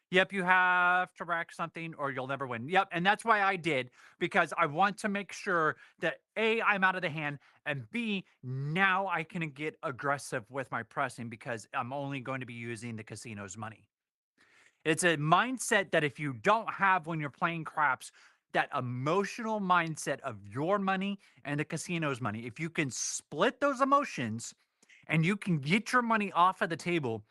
Yep, you have to rack something or you'll never win. Yep, and that's why I did, because I want to make sure that A, I'm out of the hand, and B, now I can get aggressive with my pressing because I'm only going to be using the casino's money. It's a mindset that if you don't have when you're playing craps, that emotional mindset of your money and the casino's money, if you can split those emotions and you can get your money off of the table,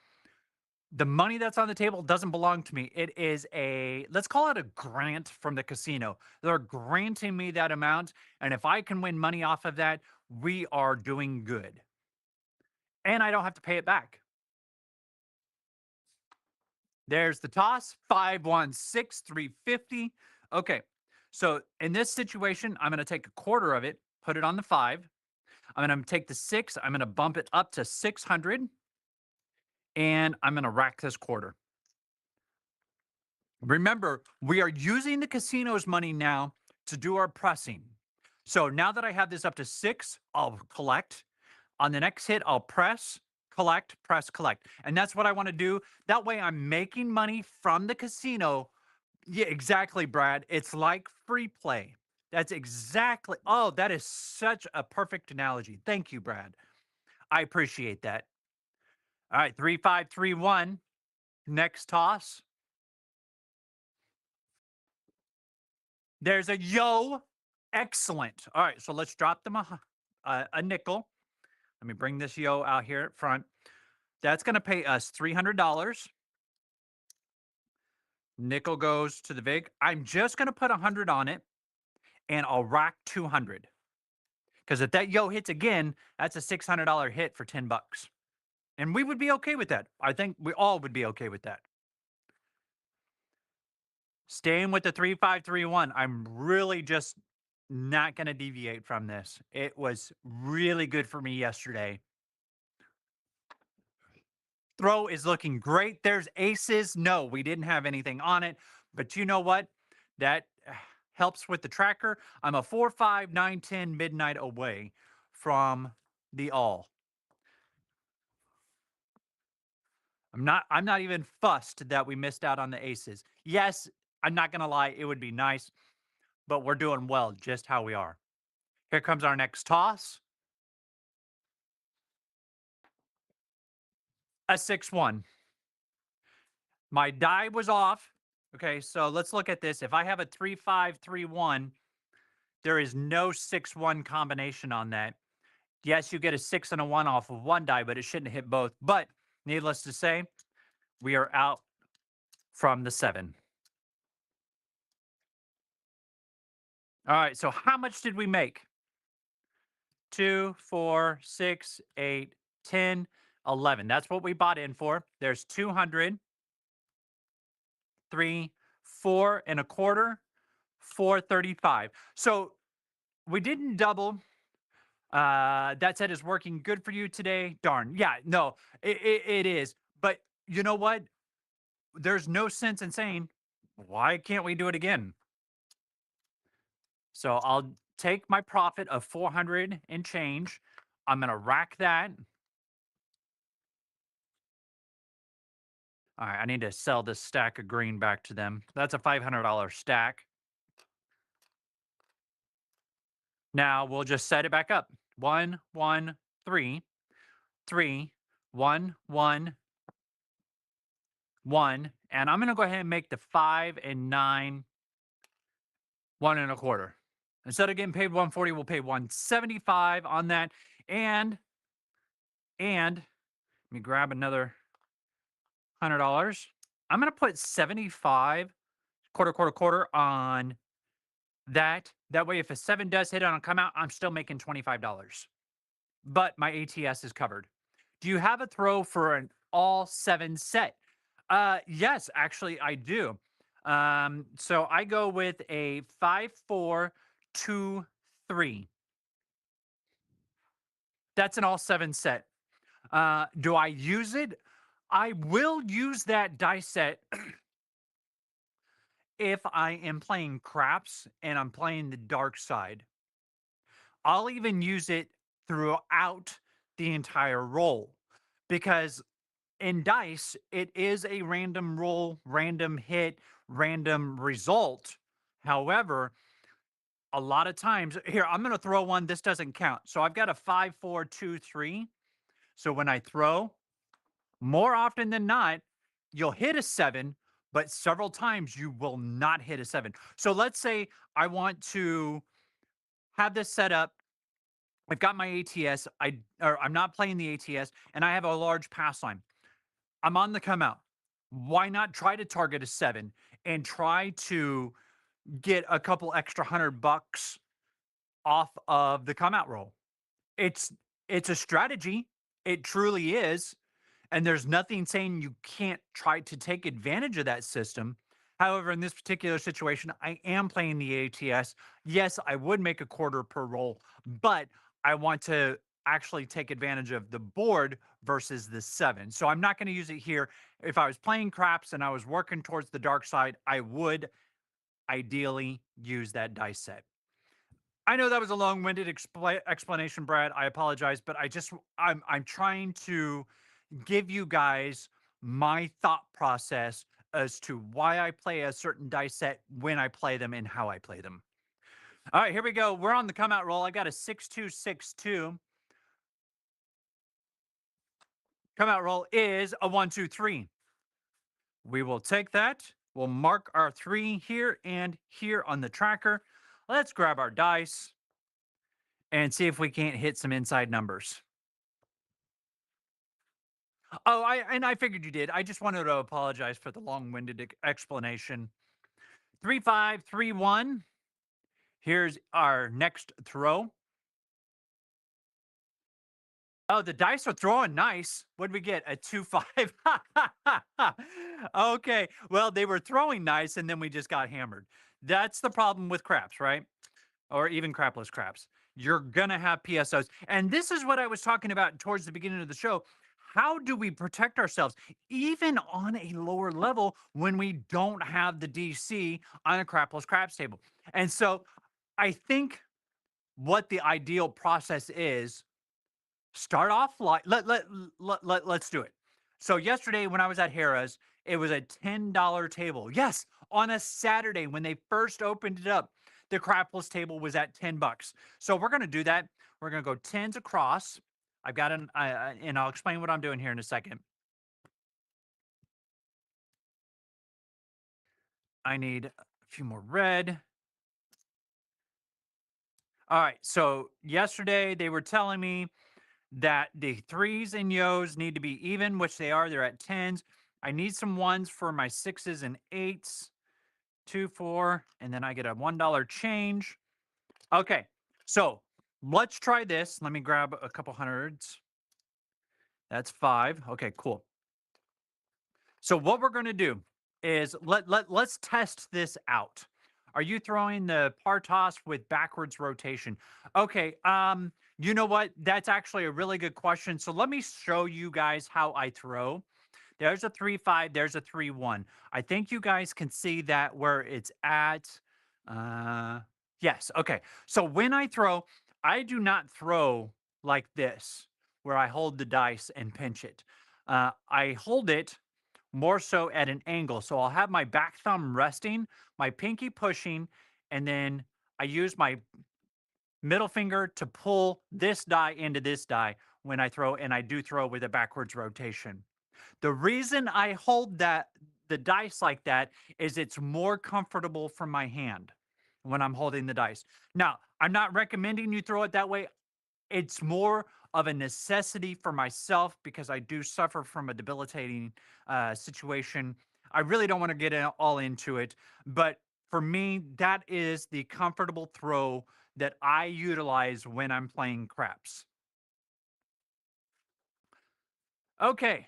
the money that's on the table doesn't belong to me. It is a, let's call it a grant from the casino. They're granting me that amount. And if I can win money off of that, we are doing good. And I don't have to pay it back. There's the toss, 516, 350. Okay. So in this situation, I'm going to take a quarter of it, put it on the 5. I'm going to take the 6. I'm going to bump it up to 600. And I'm going to rack this quarter. Remember, we are using the casino's money now to do our pressing. So now that I have this up to 6, I'll collect. On the next hit, I'll press, collect, press, collect. And that's what I want to do. That way I'm making money from the casino. Yeah, exactly, Brad. It's like free play. That's exactly. Oh, that is such a perfect analogy. Thank you, Brad. I appreciate that. All right, 3, 5, 3, 1. Next toss. There's a yo. Excellent. All right, so let's drop them a nickel. Let me bring this yo out here at front. That's going to pay us $300. Nickel goes to the VIG. I'm just going to put 100 on it, and I'll rack 200. Because if that yo hits again, that's a $600 hit for 10 bucks. And we would be okay with that. I think we all would be okay with that. Staying with the 3531, I'm really just not going to deviate from this. It was really good for me yesterday. Throw is looking great. There's aces. No, we didn't have anything on it. But you know what? That helps with the tracker. I'm a 4, 5, 9, 10 midnight away from the all. I'm not even fussed that we missed out on the aces. Yes, I'm not gonna lie, it would be nice, but we're doing well just how we are. Here comes our next toss. A 6-1. My die was off. Okay, so let's look at this. If I have a 3-5-3-1, there is no 6-1 combination on that. Yes, you get a 6 and a 1 off of one die, but it shouldn't hit both. But needless to say, we are out from the 7. All right, so how much did we make? 2, 4, 6, 8, 10, 11. That's what we bought in for. There's 200, 3, 4 and a quarter, 435. So we didn't double. That said is working good for you today. Darn. Yeah, no, it is. But you know what? There's no sense in saying, why can't we do it again? So I'll take my profit of 400 and change. I'm going to rack that. All right, I need to sell this stack of green back to them. That's a $500 stack. Now we'll just set it back up. 1, 1, 3, 3, 1, 1, 1. And I'm going to go ahead and make the 5 and 9 1 and a quarter. Instead of getting paid 140, we'll pay 175 on that. And let me grab another $100. I'm going to put 75 quarter on that. That way, if a 7 does hit on a come out, I'm still making $25. But my ATS is covered. Do you have a throw for all seven set? Yes, actually, I do. So I go with a 5, 4, 2, 3. That's an all seven set. Do I use it? I will use that dice set if I am playing craps and I'm playing the dark side. I'll even use it throughout the entire roll because in dice, it is a random roll, random hit, random result. However, a lot of times, here, I'm going to throw one. This doesn't count. So I've got a 5, 4, 2, 3. So when I throw, more often than not, you'll hit a seven, but several times you will not hit a seven. So let's say I want to have this set up. I've got my ATS. I'm not playing the ATS, and I have a large pass line. I'm on the come out. Why not try to target a seven and try to get a couple extra $100 off of the come out roll? It's it's a strategy. It truly is. And there's nothing saying you can't try to take advantage of that system. However, in this particular situation, I am playing the ATS. Yes, I would make a quarter per roll, but I want to actually take advantage of the board versus the seven. So I'm not going to use it here. If I was playing craps and I was working towards the dark side, I would ideally use that dice set. I know that was a long-winded explanation, Brad. I apologize, but I'm trying to give you guys my thought process as to why I play a certain dice set, when I play them, and how I play them. All right, here we go. We're on the come out roll. I got a 6, 2, 6, 2. Come out roll is a 1, 2, 3. We will take that. We'll mark our three here and here on the tracker. Let's grab our dice and see if we can't hit some inside numbers. Oh, I figured you did. I just wanted to apologize for the long-winded explanation. 3, 5, 3, 1. Here's our next throw. Oh, the dice are throwing nice. What did we get? A 2, 5. Okay. Well, they were throwing nice and then we just got hammered. That's the problem with craps, right? Or even crapless craps. You're going to have PSOs. And this is what I was talking about towards the beginning of the show. How do we protect ourselves, even on a lower level, when we don't have the DC on a crapless craps table? And so I think what the ideal process is, start off like let's do it. So yesterday when I was at Harrah's, it was a $10 table. Yes, on a Saturday when they first opened it up, the crapless table was at $10. So we're going to do that. We're going to go tens across. I've got and I'll explain what I'm doing here in a second. I need a few more red. All right. So yesterday they were telling me that the threes and yos need to be even, which they are. They're at tens. I need some ones for my sixes and eights. 2, 4, and then I get a $1 change. Okay, so let's try this. Let me grab a couple hundreds. That's 5. Okay, cool. So what we're going to do is let's test this out. Are you throwing the par toss with backwards rotation? Okay, you know what? That's actually a really good question. So let me show you guys how I throw. There's a 3, 5. There's a 3, 1. I think you guys can see that where it's at. Uh, yes. Okay. So when I throw, I do not throw like this, where I hold the dice and pinch it. I hold it more so at an angle. So I'll have my back thumb resting, my pinky pushing, and then I use my middle finger to pull this die into this die when I throw, and I do throw with a backwards rotation. The reason I hold the dice like that is it's more comfortable for my hand when I'm holding the dice. Now, I'm not recommending you throw it that way. It's more of a necessity for myself because I do suffer from a debilitating situation. I really don't want to get all into it, but for me, that is the comfortable throw that I utilize when I'm playing craps. Okay.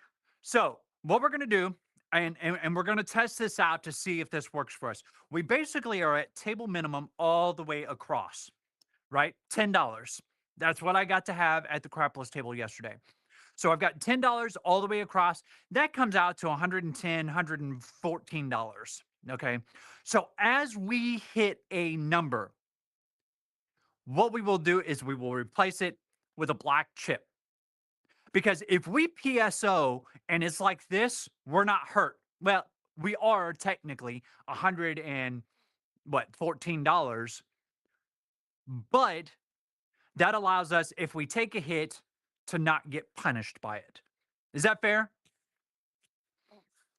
So what we're going to do, and we're going to test this out to see if this works for us. We basically are at table minimum all the way across, right? $10. That's what I got to have at the crapless table yesterday. So I've got $10 all the way across. That comes out to $110, $114. Okay. So as we hit a number, what we will do is we will replace it with a black chip. Because if we PSO and it's like this, we're not hurt. Well, we are technically 100 and what, $14, but that allows us, if we take a hit, to not get punished by it. Is that fair?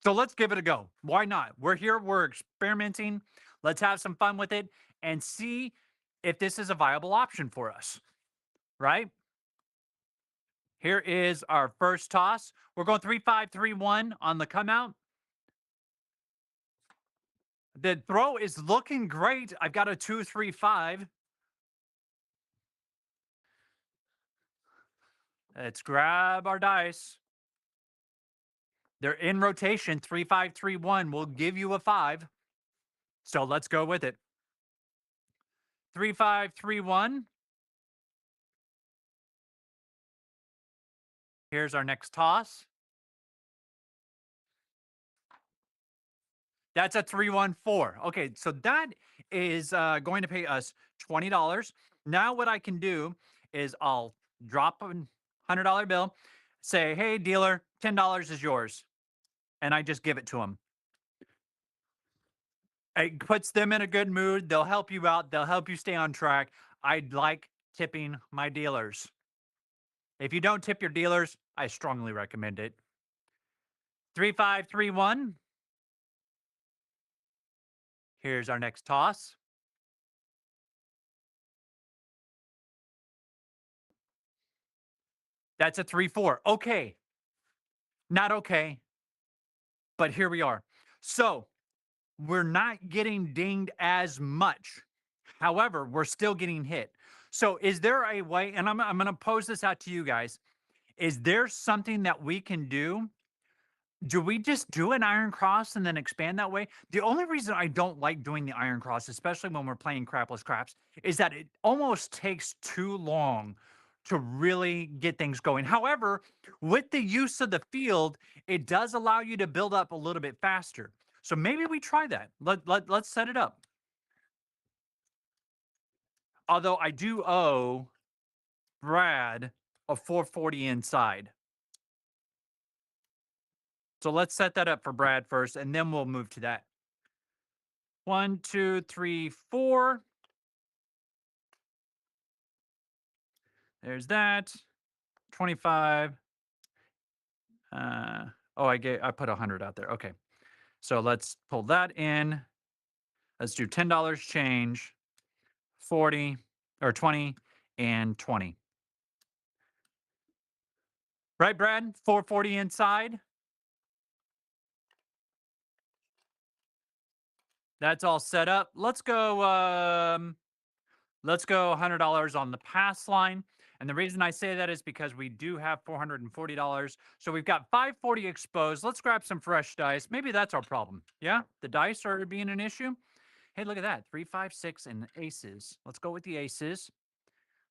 So let's give it a go. Why not? We're here, we're experimenting. Let's have some fun with it and see if this is a viable option for us, right? Here is our first toss. We're going 3-5-3-1 on the come out. The throw is looking great. I've got a 2-3-5. Let's grab our dice. They're in rotation. 3-5-3-1 will give you a 5. So let's go with it. 3-5-3-1. Here's our next toss. That's a 3-1-4. Okay, so that is going to pay us $20. Now what I can do is I'll drop a $100 bill, say, hey, dealer, $10 is yours. And I just give it to them. It puts them in a good mood. They'll help you out. They'll help you stay on track. I like tipping my dealers. If you don't tip your dealers, I strongly recommend it. 3-5-3-1. Here's our next toss. That's a 3-4. Okay. Not okay, but here we are. So we're not getting dinged as much. However, we're still getting hit. So is there a way, and I'm going to pose this out to you guys. Is there something that we can do? Do we just do an iron cross and then expand that way? The only reason I don't like doing the iron cross, especially when we're playing crapless craps, is that it almost takes too long to really get things going. However, with the use of the field, it does allow you to build up a little bit faster. So maybe we try that. Let's set it up. Although I do owe Brad a 440 inside. So let's set that up for Brad first, and then we'll move to that. 1, 2, 3, 4. There's that. 25. I put 100 out there. Okay. So let's pull that in. Let's do $10 change, 40 or 20 and 20. Right, Brad? 440 inside. That's all set up. Let's go $100 on the pass line. And the reason I say that is because we do have $440. So we've got 540 exposed. Let's grab some fresh dice. Maybe that's our problem. Yeah, the dice are being an issue. Hey, look at that. 3, 5, 6, and aces. Let's go with the aces.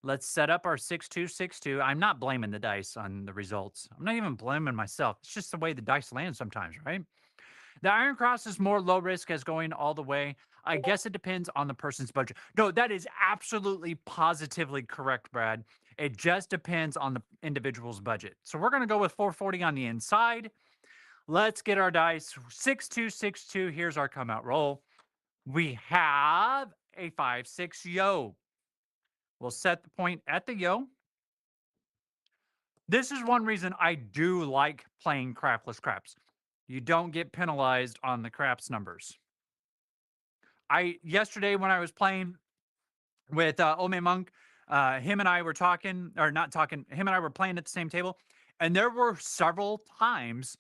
Let's set up our 6-2-6-2. I'm not blaming the dice on the results. I'm not even blaming myself. It's just the way the dice land sometimes, right? The Iron Cross is more low risk as going all the way. I guess it depends on the person's budget. No, that is absolutely positively correct, Brad. It just depends on the individual's budget. So we're going to go with 440 on the inside. Let's get our dice. 6-2-6-2. Here's our come out roll. We have a 5-6 yo. We'll set the point at the yo. This is one reason I do like playing crapless craps. You don't get penalized on the craps numbers. Yesterday when I was playing with Ome Monk, him and I were talking, or not talking, him and I were playing at the same table, and there were several times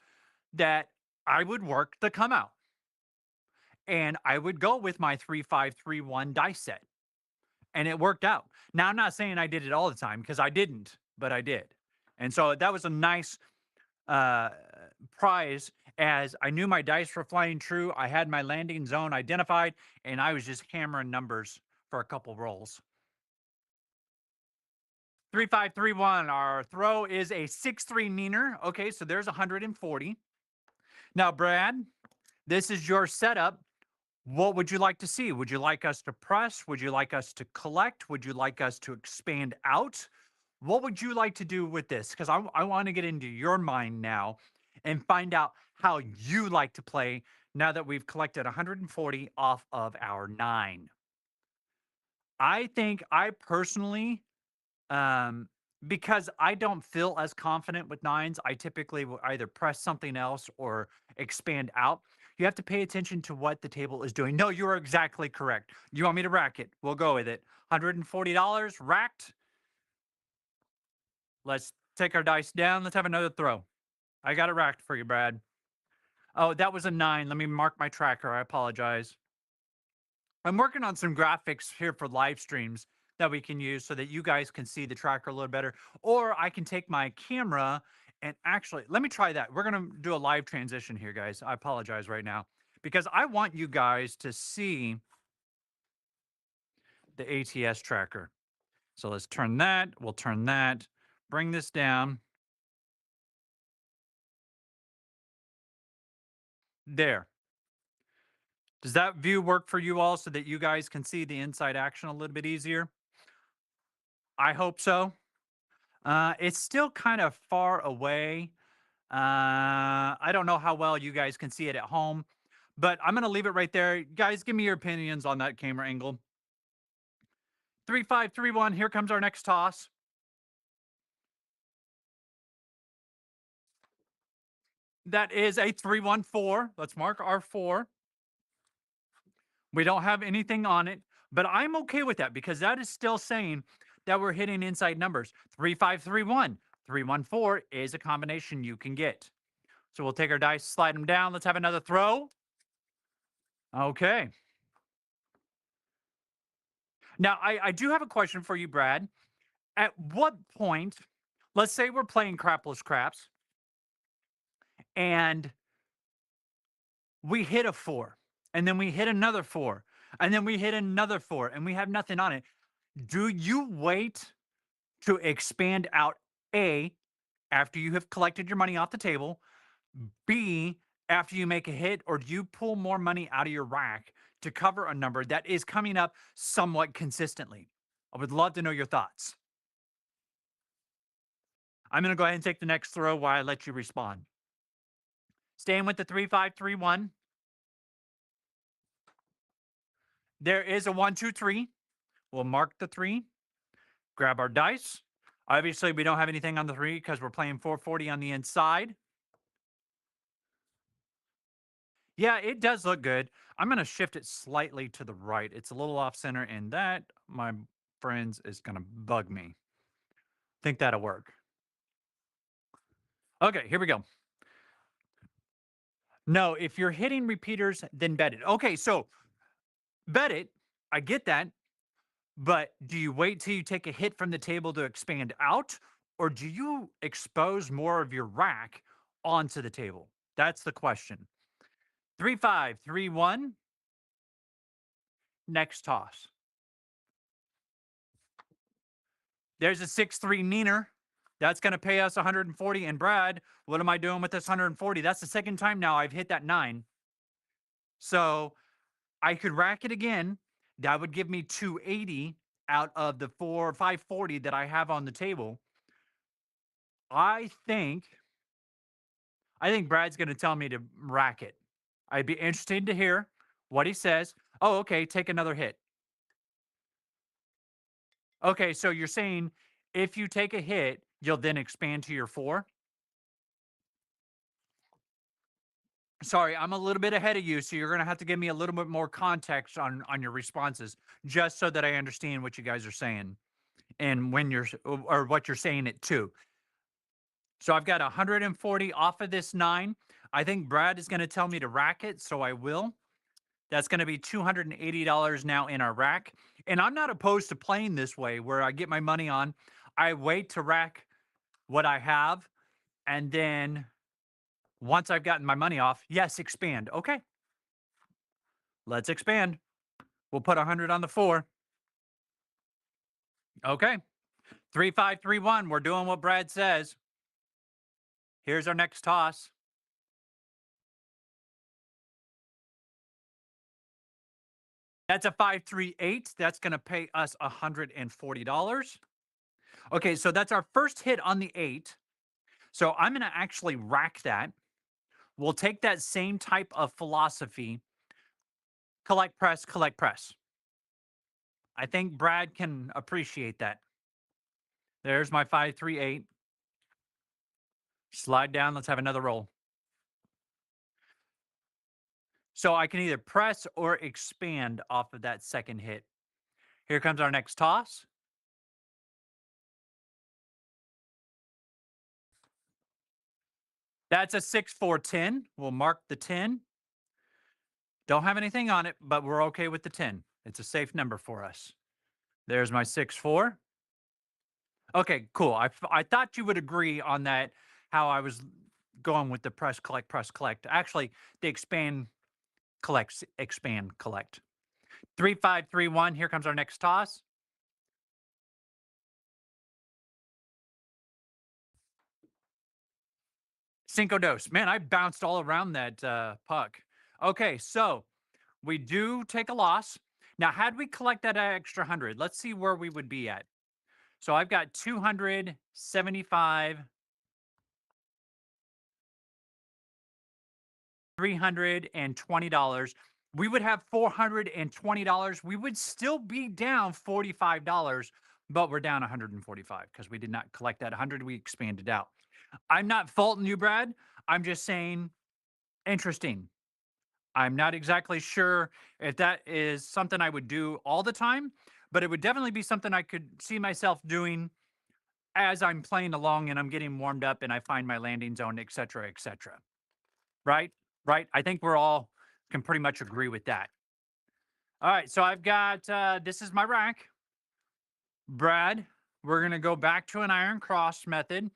that I would work the come out. And I would go with my 3-5-3-1 dice set. And it worked out. Now, I'm not saying I did it all the time because I didn't, but I did. And so that was a nice prize as I knew my dice were flying true. I had my landing zone identified, and I was just hammering numbers for a couple rolls. 3531. Our throw is a 6-3 neener. Okay, so there's 140. Now, Brad, this is your setup. What would you like to see? Would you like us to press? Would you like us to collect? Would you like us to expand out? What would you like to do with this? Because I want to get into your mind now and find out how you like to play now that we've collected 140 off of our 9. I think I personally, um, because I don't feel as confident with 9s, I typically will either press something else or expand out. You have to pay attention to what the table is doing. No, you are exactly correct. You want me to rack it? We'll go with it. $140 racked. Let's take our dice down. Let's have another throw. I got it racked for you, Brad. Oh, that was a 9. Let me mark my tracker. I apologize. I'm working on some graphics here for live streams that we can use so that you guys can see the tracker a little better. Or I can take my camera and actually, let me try that. We're going to do a live transition here, guys. I apologize right now because I want you guys to see the ATS tracker. So let's turn that. We'll turn that. Bring this down. There. Does that view work for you all so that you guys can see the inside action a little bit easier? I hope so. It's still kind of far away. I don't know how well you guys can see it at home, but I'm going to leave it right there. Guys, give me your opinions on that camera angle. 3531. Here comes our next toss. That is a 314. Let's mark our 4. We don't have anything on it, but I'm okay with that because that is still saying that we're hitting inside numbers. 3531, 314 is a combination you can get. So we'll take our dice, slide them down. Let's have another throw. Okay. Now, I do have a question for you, Brad. At what point, let's say we're playing Crapless Craps and we hit a 4, and then we hit another 4, and then we hit another 4, and we have nothing on it. Do you wait to expand out A, after you have collected your money off the table, B, after you make a hit, or do you pull more money out of your rack to cover a number that is coming up somewhat consistently? I would love to know your thoughts. I'm going to go ahead and take the next throw while I let you respond. Staying with the 3531. There is a 1, 2, 3. We'll mark the 3. Grab our dice. Obviously, we don't have anything on the 3 because we're playing 440 on the inside. Yeah, it does look good. I'm going to shift it slightly to the right. It's a little off center, and that, my friends, is going to bug me. Think that'll work. Okay, here we go. No, if you're hitting repeaters, then bet it. Okay, so bet it. I get that. But do you wait till you take a hit from the table to expand out, or do you expose more of your rack onto the table? That's the question. 3531. Next toss. There's a 6-3 neener. That's going to pay us 140. And Brad, what am I doing with this 140? That's the second time now I've hit that 9. So I could rack it again. That would give me 280 out of the 540 that I have on the table. I think Brad's going to tell me to rack it. I'd be interested to hear what he says. Oh, okay, take another hit. Okay, so you're saying if you take a hit, you'll then expand to your 4? Sorry, I'm a little bit ahead of you, so you're going to have to give me a little bit more context on your responses just so that I understand what you guys are saying and when you're or what you're saying it to. So I've got 140 off of this 9. I think Brad is going to tell me to rack it, so I will. That's going to be $280 now in our rack. And I'm not opposed to playing this way where I get my money on. I wait to rack what I have, and then Once I've gotten my money off, yes, expand. Okay, let's expand. We'll put 100 on the four. Okay, 3531. We're doing what Brad says. Here's our next toss. That's a 538. That's going to pay us $140. Okay, so that's our first hit on the eight. So I'm going to actually rack that. We'll take that same type of philosophy, collect, press, collect, press. I think Brad can appreciate that. There's my 538. Slide down. Let's have another roll. So I can either press or expand off of that second hit. Here comes our next toss. That's a 6-4-10. We'll mark the 10. Don't have anything on it, but we're okay with the 10. It's a safe number for us. There's my 6-4. Okay, cool. I thought you would agree on that, how I was going with the press, collect, press, collect. Actually, the expand, collect, expand, collect. 3531. Here comes our next toss. Cinco dos. Man, I bounced all around that puck. Okay, so we do take a loss. Now, had we collect that extra 100, let's see where we would be at. So I've got 275, $320. We would have $420. We would still be down $45, but we're down 145 because we did not collect that 100. We expanded out. I'm not faulting you, Brad. I'm just saying interesting. I'm not exactly sure if that is something I would do all the time, but it would definitely be something I could see myself doing as I'm playing along and I'm getting warmed up and I find my landing zone, et cetera, et cetera. Right? Right? I think we're all can pretty much agree with that. All right. So I've got this is my rack. Brad, we're going to go back to an iron cross method,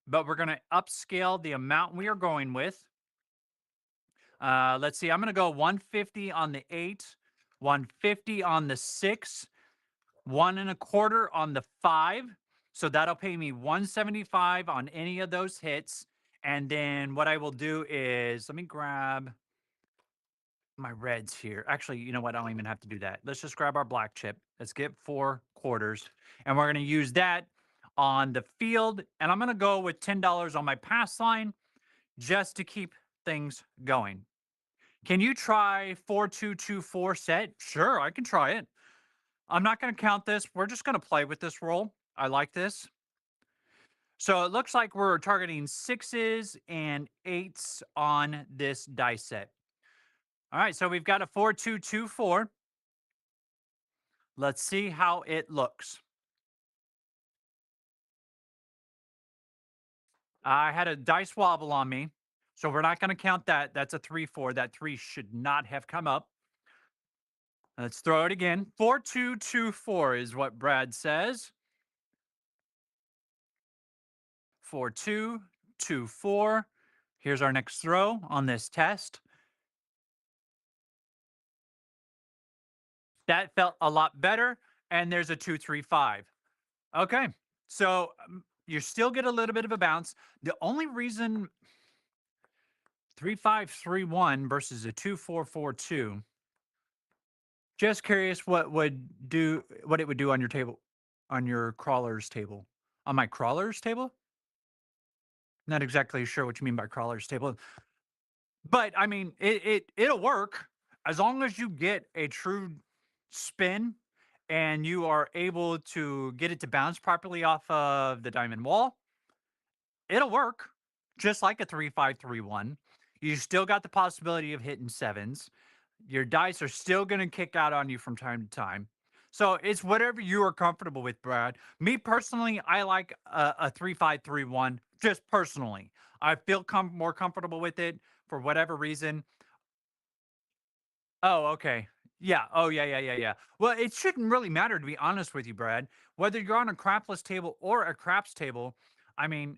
but we're going to upscale the amount we are going with. Let's see. I'm going to go 150 on the eight, 150 on the six, 1.25 on the five. So that'll pay me 175 on any of those hits. And then what I will do is let me grab my reds here. Actually, you know what? I don't even have to do that. Let's just grab our black chip. Let's get 4 quarters. And we're going to use that on the field. And I'm going to go with $10 on my pass line just to keep things going. Can you try 4-2-2-4 set? Sure, I can try it. I'm not going to count this. We're just going to play with this roll. I like this. So it looks like we're targeting sixes and eights on this dice set. All right, so we've got a 4-2-2-4. Let's see how it looks. I had a dice wobble on me, so we're not going to count that. That's a 3-4. That 3 should not have come up. Let's throw it again. 4-2-2-4 is what Brad says. 4-2-2-4. Here's our next throw on this test. That felt a lot better. And there's a 2-3-5. Okay. So you still get a little bit of a bounce. The only reason 3-5-3-1 versus a 2-4-4-2. Just curious what it would do on your table, on your crawlers table. On my crawlers table? Not exactly sure what you mean by crawlers table. But I mean, it'll work as long as you get a true spin and you are able to get it to bounce properly off of the diamond wall. It'll work just like a 3-5-3-1. You still got the possibility of hitting sevens. Your dice are still going to kick out on you from time to time. So it's whatever you are comfortable with, Brad. Me personally, I like a 3-5-3-1. Just personally, I feel more comfortable with it for whatever reason. Oh, okay. Yeah. Oh, yeah, yeah, yeah, yeah. Well, it shouldn't really matter, to be honest with you, Brad. Whether you're on a crapless table or a craps table, I mean,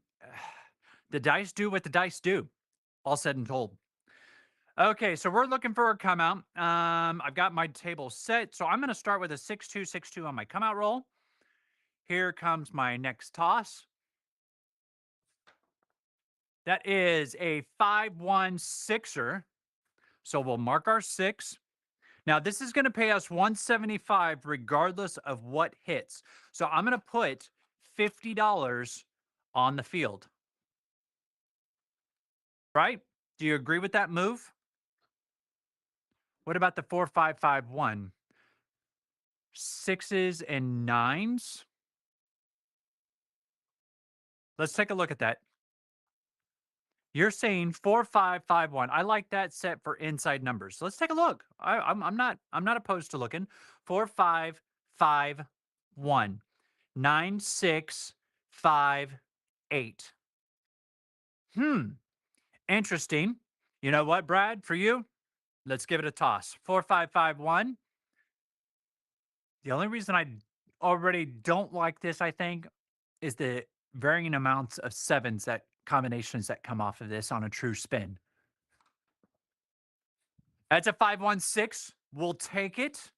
the dice do what the dice do. all said and told. Okay, so we're looking for a come out. I've got my table set, so I'm going to start with a 6-2-6-2 on my come out roll. Here comes my next toss. That is a 5-1-6er. So we'll mark our 6. Now, this is going to pay us 175 regardless of what hits. So I'm going to put $50 on the field. Right? Do you agree with that move? What about the 4-5-5-1? Sixes and nines? Let's take a look at that. You're saying 4-5-5-1. I like that set for inside numbers. Let's take a look. I'm not opposed to looking. 4-5-5-1. 9-6-5-8. Interesting. You know what, Brad? For you, let's give it a toss. 4-5-5-1. The only reason I already don't like this, I think, is the varying amounts of sevens that combinations that come off of this on a true spin. That's a 5-1-6. We'll take it.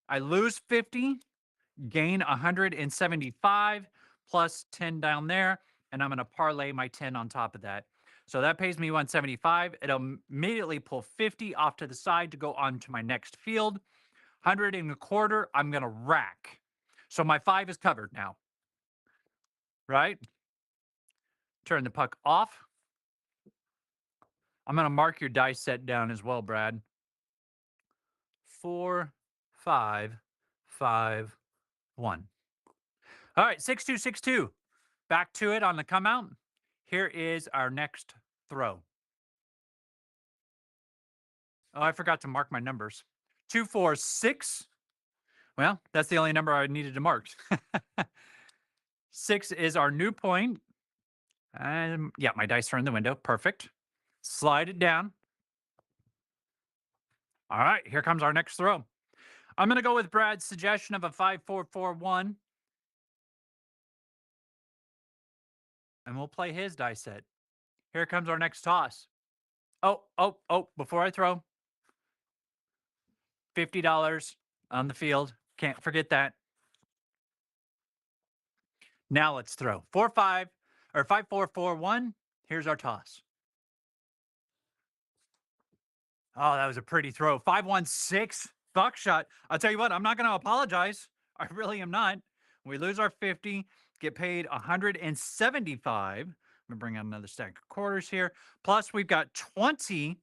I lose 50, gain 175 plus 10 down there, and I'm going to parlay my 10 on top of that. So that pays me 175. It'll immediately pull 50 off to the side to go on to my next field. 100 and a quarter, I'm going to rack. So my 5 is covered now. Right? Turn the puck off. I'm going to mark your dice set down as well, Brad. 4, 5, 5, 1. All right, 6-2-6-2. Back to it on the come out. Here is our next throw. Oh, I forgot to mark my numbers. 2, 4, 6. Well, that's the only number I needed to mark. 6 is our new point. Yeah, my dice are in the window. Perfect. Slide it down. All right, here comes our next throw. I'm going to go with Brad's suggestion of a 5-4-4-1. And we'll play his dice set. Here comes our next toss. Oh, before I throw, $50 on the field. Can't forget that. Now let's throw. 4-5 or 5-4-4-1. Here's our toss. Oh, that was a pretty throw. 5-1-6 buckshot. I'll tell you what, I'm not going to apologize. I really am not. We lose our 50, get paid 175. I'm going to bring out another stack of quarters here. Plus, we've got 20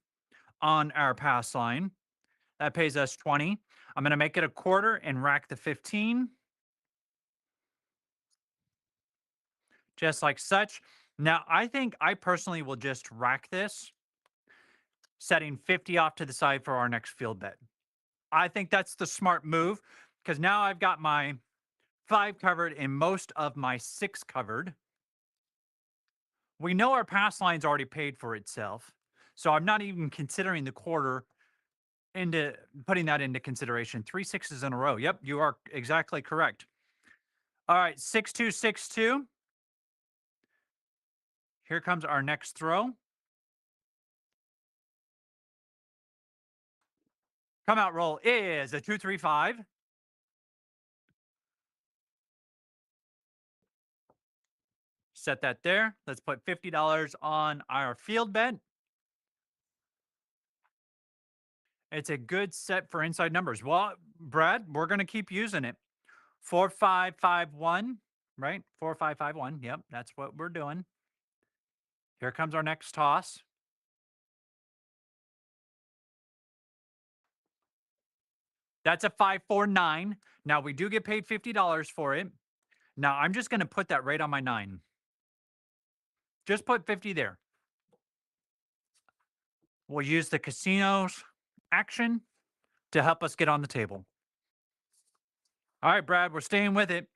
on our pass line. That pays us 20. I'm going to make it a quarter and rack the 15. Just like such. Now, I think I personally will just rack this, setting 50 off to the side for our next field bet. I think that's the smart move because now I've got my 5 covered and most of my 6 covered. We know our pass line's already paid for itself, so I'm not even considering the quarter into putting that into consideration. 3 6s in a row. Yep, you are exactly correct. All right, 6-2-6-2. Here comes our next throw. Come out roll is a 2-3-5. Set that there. Let's put $50 on our field bet. It's a good set for inside numbers. Well, Brad, we're going to keep using it. 4-5-5-1, right? 4-5-5-1. Yep, that's what we're doing. Here comes our next toss. That's a 5-4-9. Now we do get paid $50 for it. Now I'm just going to put that right on my 9. Just put 50 there. We'll use the casino's action to help us get on the table. All right, Brad, we're staying with it.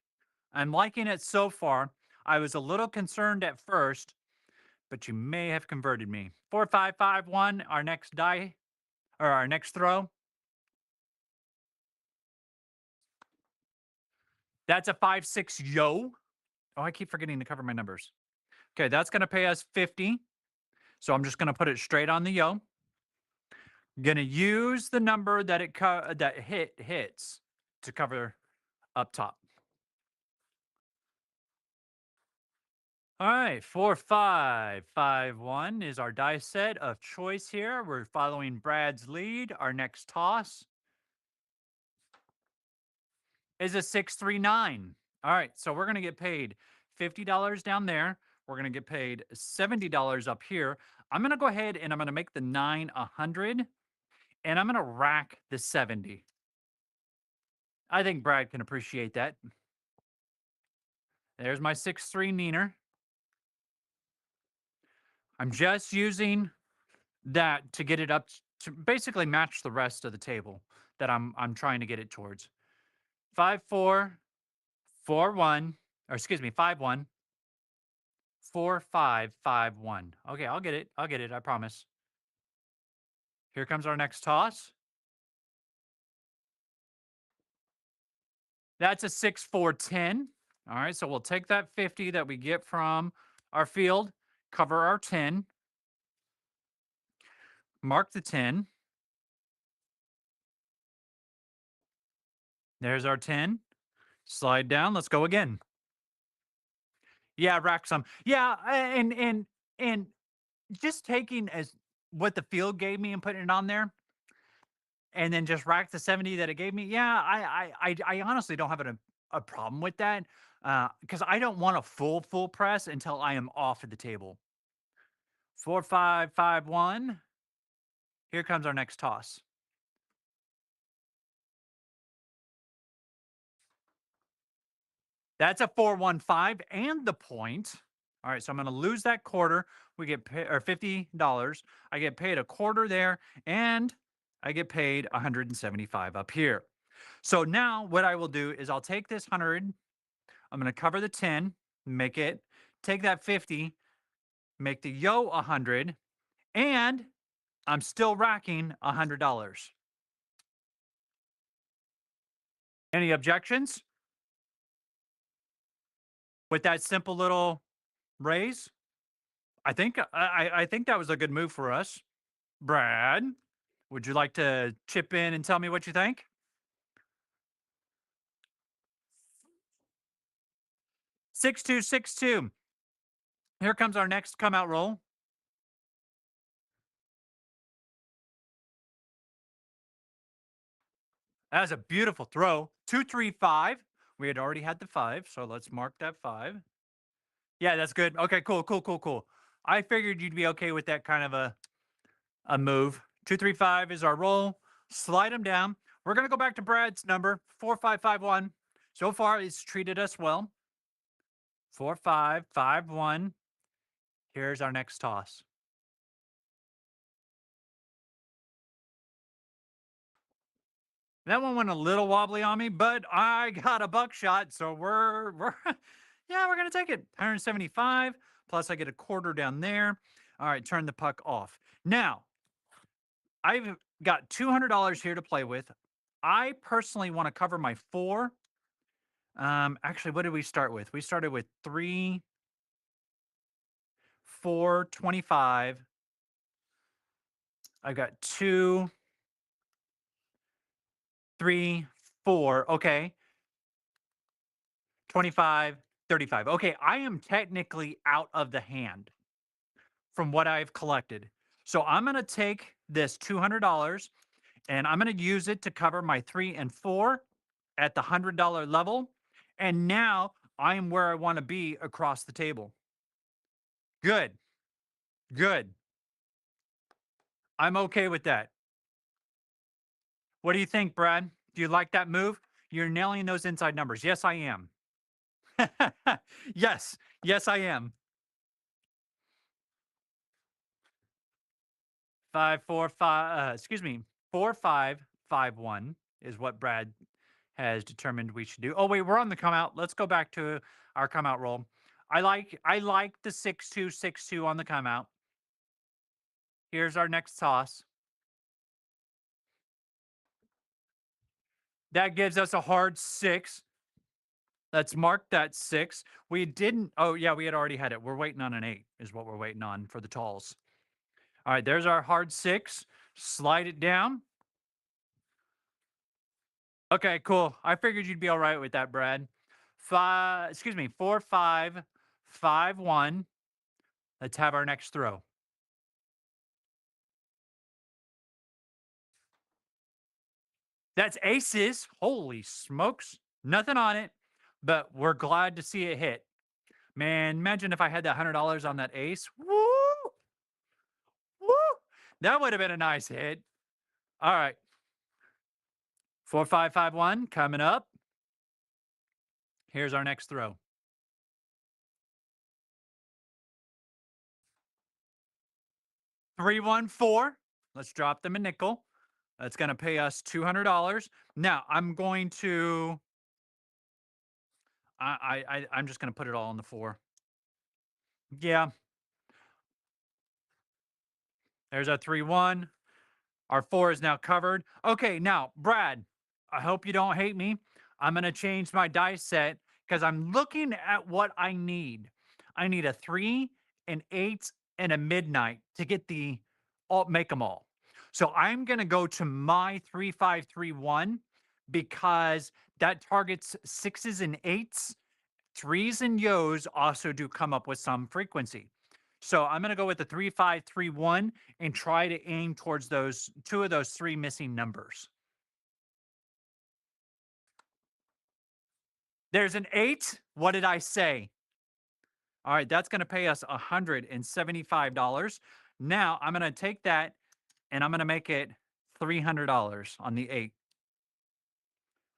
I'm liking it so far. I was a little concerned at first, but you may have converted me. 4-5-5-1, our next die, or our next throw. That's a 5-6 yo. Oh, I keep forgetting to cover my numbers. Okay, that's going to pay us 50. So I'm just going to put it straight on the yo. Going to use the number that that hits to cover up top. All right, 4, 5, 5, 1 is our die set of choice here. We're following Brad's lead. Our next toss is a 6, 3, 9. All right, so we're going to get paid $50 down there. We're going to get paid $70 up here. I'm going to go ahead and I'm going to make the 9 100 and I'm going to rack the 70. I think Brad can appreciate that. There's my 6, 3 neener. I'm just using that to get it up to basically match the rest of the table that I'm trying to get it towards. 5, 4, 4, 1, or excuse me, 5, 1, 4, 5, 5, 1. Okay, I'll get it. I'll get it. I promise. Here comes our next toss. That's a 6, 4, 10. All right, so we'll take that 50 that we get from our field, cover our 10, mark the 10. There's our 10. Slide down. Let's go again. Yeah, rack some. Yeah, and just taking as what the field gave me and putting it on there, and then just rack the 70 that it gave me. Yeah, I honestly don't have a problem with that because I don't want a full press until I am off of the table. 4, 5, 5, 1. Here comes our next toss. That's a 4, 1, 5 and the point. All right, so I'm going to lose that quarter. We get paid or $50. I get paid a quarter there, and I get paid 175 up here. So now what I will do is I'll take this 100. I'm going to cover the 10, make it, take that 50, make the yo 100, and I'm still racking $100. Any objections with that simple little raise? I think that was a good move for us. Brad, would you like to chip in and tell me what you think? 6, 2, 6, 2. Here comes our next come out roll. That's a beautiful throw. 2, 3, 5. We had already had the 5, so let's mark that 5. Yeah, that's good. Okay, cool. I figured you'd be okay with that kind of a move. 2, 3, 5 is our roll. Slide them down. We're gonna go back to Brad's number 4, 5, 5, 1. So far, it's treated us well. 4, 5, 5, 1. Here's our next toss. That one went a little wobbly on me, but I got a buckshot, so we're yeah, we're gonna take it. 175 plus I get a quarter down there. All right, turn the puck off. Now I've got $200 here to play with. I personally want to cover my 4. Actually, what did we start with? We started with 3, 4, 25. I got 2, 3, 4. Okay. 25, 35. Okay, I am technically out of the hand from what I've collected. So I'm going to take this $200 and I'm going to use it to cover my 3 and 4 at the $100 level. And now I am where I want to be across the table. Good. Good. I'm okay with that. What do you think, Brad? Do you like that move? You're nailing those inside numbers. Yes, I am. Yes. Yes, I am. 5, 4, 5. Excuse me. 4, 5, 5, 1 is what Brad has determined we should do. Oh wait, we're on the come out. Let's go back to our come out roll. I like the 6, 2, 6, 2 on the come out. Here's our next toss. That gives us a hard 6. Let's mark that 6. We didn't. Oh yeah, we had already had it. We're waiting on an 8. Is what we're waiting on for the talls. All right, there's our hard six. Slide it down. Okay, cool. I figured you'd be all right with that, Brad. Excuse me, 4, 5, 5, 1. Let's have our next throw. That's aces. Holy smokes. Nothing on it, but we're glad to see it hit. Man, imagine if I had that $100 on that ace. Woo! Woo! That would have been a nice hit. All right. 4, 5, 5, 1 coming up. Here's our next throw. 3, 1, 4. Let's drop them a nickel. That's going to pay us $200. Now I'm going to. I'm just going to put it all on the four. Yeah, there's our 3, 1. Our four is now covered. Okay, now, Brad, I hope you don't hate me. I'm going to change my dice set because I'm looking at what I need. I need a 3, an 8, and a midnight to get the all make them all. So I'm going to go to my 3, 5, 3, 1 because that targets sixes and eights. Threes and yos also do come up with some frequency. So I'm going to go with the 3, 5, 3, 1 and try to aim towards those two of those three missing numbers. There's an 8. What did I say? All right, that's going to pay us $175. Now I'm going to take that and I'm going to make it $300 on the 8.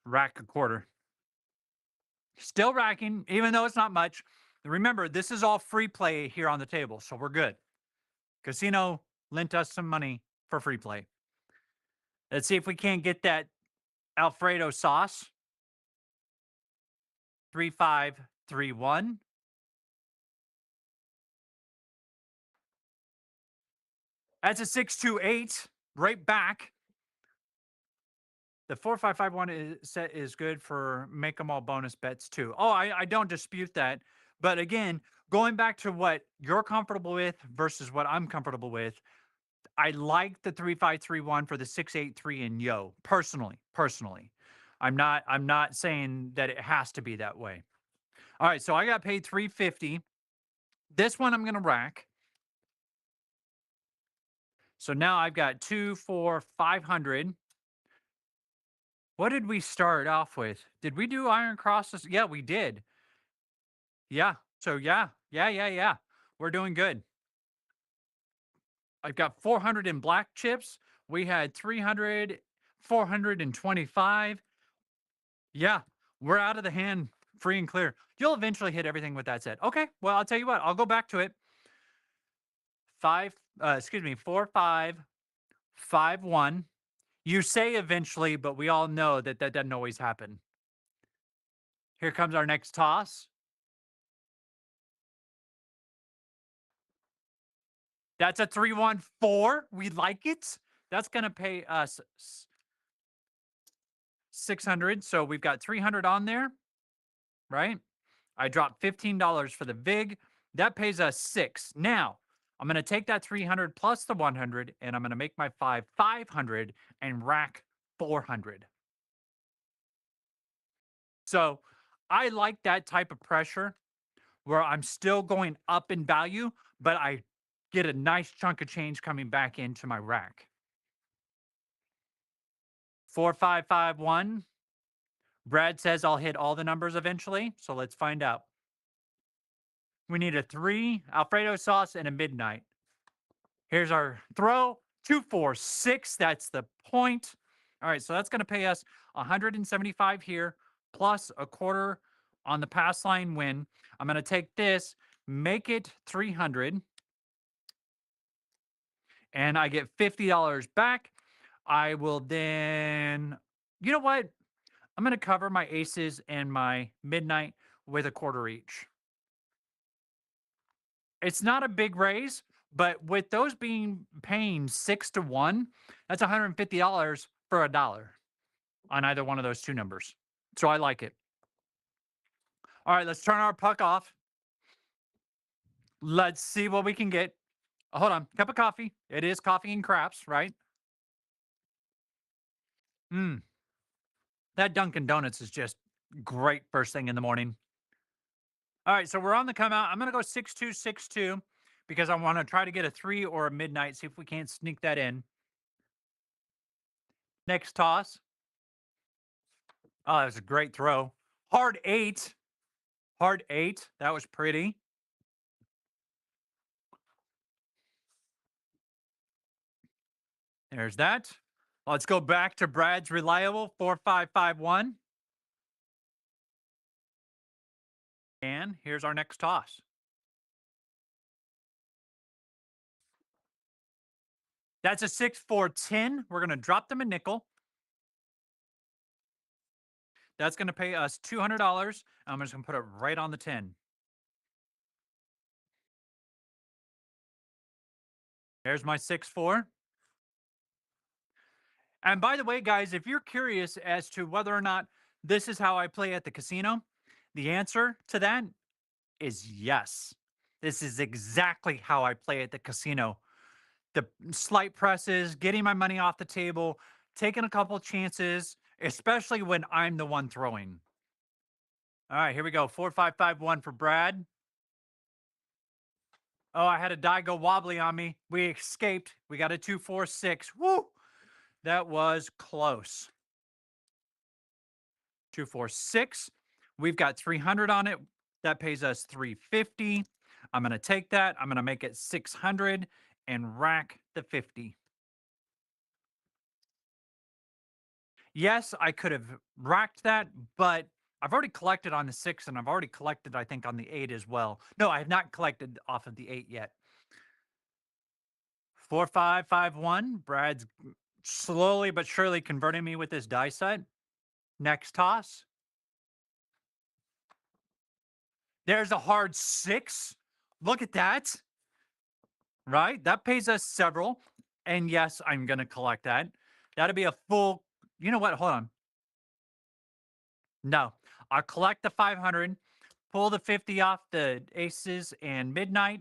Rack a quarter. Still racking, even though it's not much. Remember, this is all free play here on the table, so we're good. Casino lent us some money for free play. Let's see if we can't get that Alfredo sauce. 3, 5, 3, 1. That's a 6, 2, 8. Right back. The 4, 5, 5, 1 set is good for make them all bonus bets too. Oh, I don't dispute that. But again, going back to what you're comfortable with versus what I'm comfortable with, I like the 3, 5, 3, 1 for the 6, 8, 3 and yo. Personally, I'm not saying that it has to be that way. All right, so I got paid 350. This one I'm gonna rack. So now I've got 2, 4, 500. What did we start off with? Did we do iron crosses? Yeah, we did. Yeah. So yeah. We're doing good. I've got 400 in black chips. We had 300, 425. Yeah, we're out of the hand, free and clear. You'll eventually hit everything with that set. Okay, well, I'll tell you what, I'll go back to it. Excuse me, 4, 5, 5, 1. You say eventually, but we all know that that doesn't always happen. Here comes our next toss. That's a 3, 1, 4. We like it. That's going to pay us 600. So we've got 300 on there, right? I dropped $15 for the VIG. That pays us 6. Now, I'm going to take that 300 plus the 100 and I'm going to make my 500 and rack 400. So I like that type of pressure where I'm still going up in value, but I get a nice chunk of change coming back into my rack. 4, 5, 5, 1. Brad says I'll hit all the numbers eventually. So let's find out. We need a 3, Alfredo sauce, and a midnight. Here's our throw. 2, 4, 6. That's the point. All right, so that's going to pay us 175 here, plus a quarter on the pass line win. I'm going to take this, make it 300, and I get $50 back. I will then, you know what? I'm going to cover my aces and my midnight with a quarter each. It's not a big raise, but with those being paying 6 to 1, that's $150 for $1 on either one of those two numbers. So I like it. All right, let's turn our puck off. Let's see what we can get. Hold on. Cup of coffee. It is coffee and craps, right? Mm, that Dunkin' Donuts is just great first thing in the morning. All right, so we're on the come out. I'm going to go 6-2-6-2 because I want to try to get a 3 or a midnight, see if we can't sneak that in. Next toss. Oh, that was a great throw. Hard 8. Hard 8. That was pretty. There's that. Let's go back to Brad's reliable 4-5-5-1. And here's our next toss. That's a 6-4-10. We're going to drop them a nickel. That's going to pay us $200. I'm just going to put it right on the 10. There's my 6-4. And by the way, guys, if you're curious as to whether or not this is how I play at the casino, the answer to that is yes. This is exactly how I play at the casino. The slight presses, getting my money off the table, taking a couple chances, especially when I'm the one throwing. All right, here we go. 4-5-5-1 for Brad. Oh, I had a die go wobbly on me. We escaped. We got a 2-4-6. Woo! That was close. 2-4-6. We've got 300 on it. That pays us 350. I'm going to take that. I'm going to make it 600 and rack the 50. Yes, I could have racked that, but I've already collected on the 6 and I've already collected, I think, on the 8 as well. No, I have not collected off of the 8 yet. 4-5-5-1. Brad's slowly but surely converting me with this die set. Next toss. There's a hard 6. Look at that. Right? That pays us several. And yes, I'm going to collect that. That'll be a full. You know what? Hold on. No, I'll collect the 500, pull the 50 off the aces and midnight,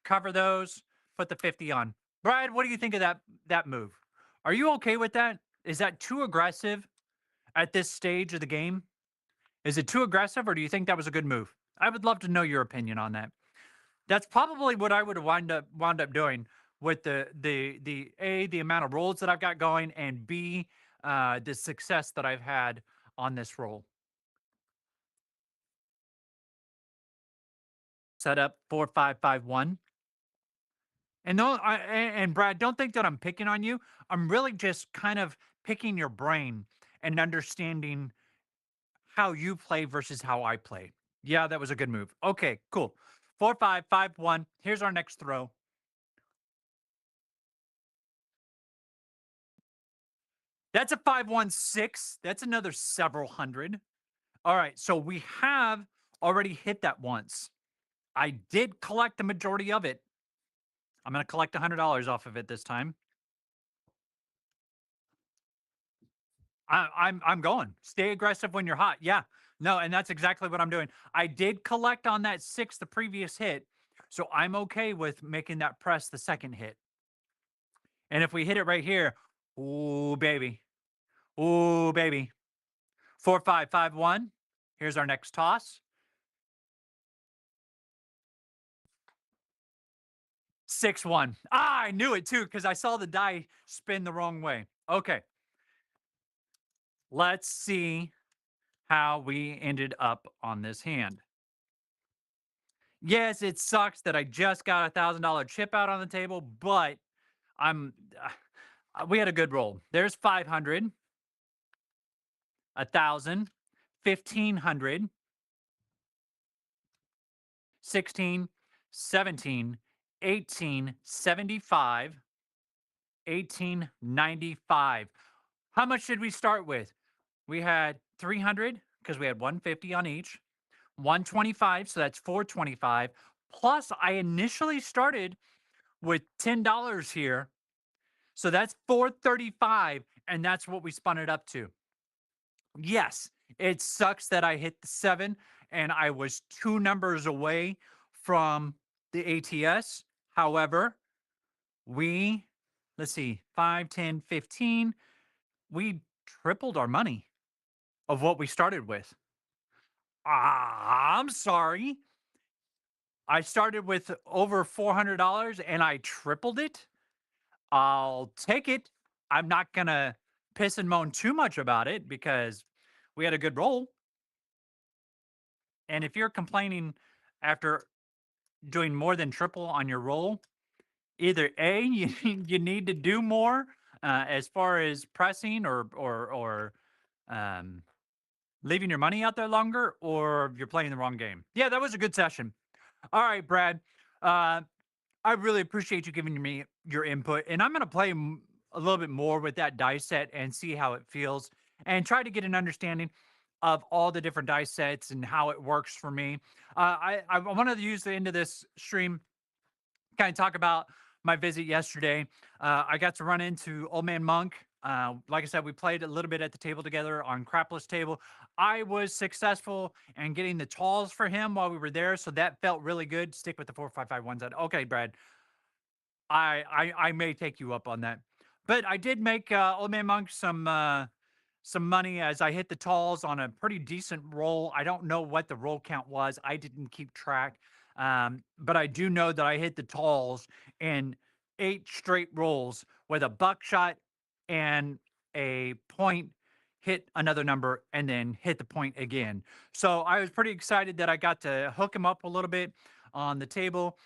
cover those, put the 50 on. Brad, what do you think of that move? Are you okay with that? Is that too aggressive at this stage of the game? Is it too aggressive, or do you think that was a good move? I would love to know your opinion on that. That's probably what I would have wound up doing with the amount of rolls that I've got going, and B, the success that I've had on this roll. Set up 4-5-5-1. And no, and Brad, don't think that I'm picking on you. I'm really just kind of picking your brain and understanding how you play versus how I play. Yeah, that was a good move. Okay, cool. 4-5-5-1. Here's our next throw. That's a 5-1-6. That's another several hundred. All right, so we have already hit that once. I did collect the majority of it. I'm going to collect $100 off of it this time. I'm going. Stay aggressive when you're hot. Yeah. No, and that's exactly what I'm doing. I did collect on that 6 the previous hit, so I'm okay with making that press the second hit. And if we hit it right here, ooh baby. Ooh baby. 4-5-5-1. Here's our next toss. 6-1. Ah, I knew it too because I saw the die spin the wrong way. Okay. Let's see how we ended up on this hand. Yes, it sucks that I just got $1,000 chip out on the table, but I'm we had a good roll. There's 500, 1,000, 1,500, 16, 17, 18, 75, 1895. How much did we start with? We had 300 because we had 150 on each, 125, so that's 425. Plus, I initially started with $10 here. So that's 435, and that's what we spun it up to. Yes, it sucks that I hit the 7 and I was 2 numbers away from the ATS. However, we, let's see, 5, 10, 15. We tripled our money of what we started with. I'm sorry. I started with over $400 and I tripled it. I'll take it. I'm not going to piss and moan too much about it because we had a good roll. And if you're complaining after doing more than triple on your roll, either A, you need to do more as far as pressing or um, leaving your money out there longer, or you're playing the wrong game. Yeah, that was a good session. All right, Brad. Uh, I really appreciate you giving me your input, and I'm going to play a little bit more with that dice set and see how it feels, and try to get an understanding of all the different dice sets and how it works for me. I wanted to use the end of this stream kind of talk about my visit yesterday. I got to run into Old Man Monk. Like I said, we played a little bit at the table together on Crapless Table. I was successful in getting the talls for him while we were there, so that felt really good. Stick with the 4 5 5 1 set. Okay, Brad, I may take you up on that. But I did make Old Man Monk some money as I hit the talls on a pretty decent roll. I don't know what the roll count was. I didn't keep track. But I do know that I hit the talls in 8 straight rolls with a buckshot and a point, hit another number, and then hit the point again. So I was pretty excited that I got to hook him up a little bit on the table.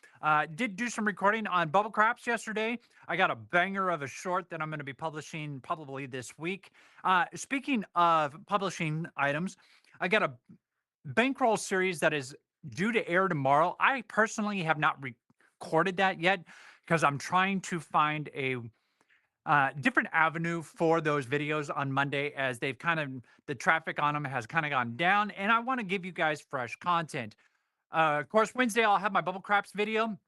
Did do some recording on Bubble Craps yesterday. I got a banger of a short that I'm going to be publishing probably this week. Speaking of publishing items, I got a bankroll series that is due to air tomorrow. I personally have not recorded that yet because I'm trying to find a different avenue for those videos on Monday, as they've kind of, the traffic on them has kind of gone down, and I want to give you guys fresh content. Of course, Wednesday I'll have my Bubble Craps video.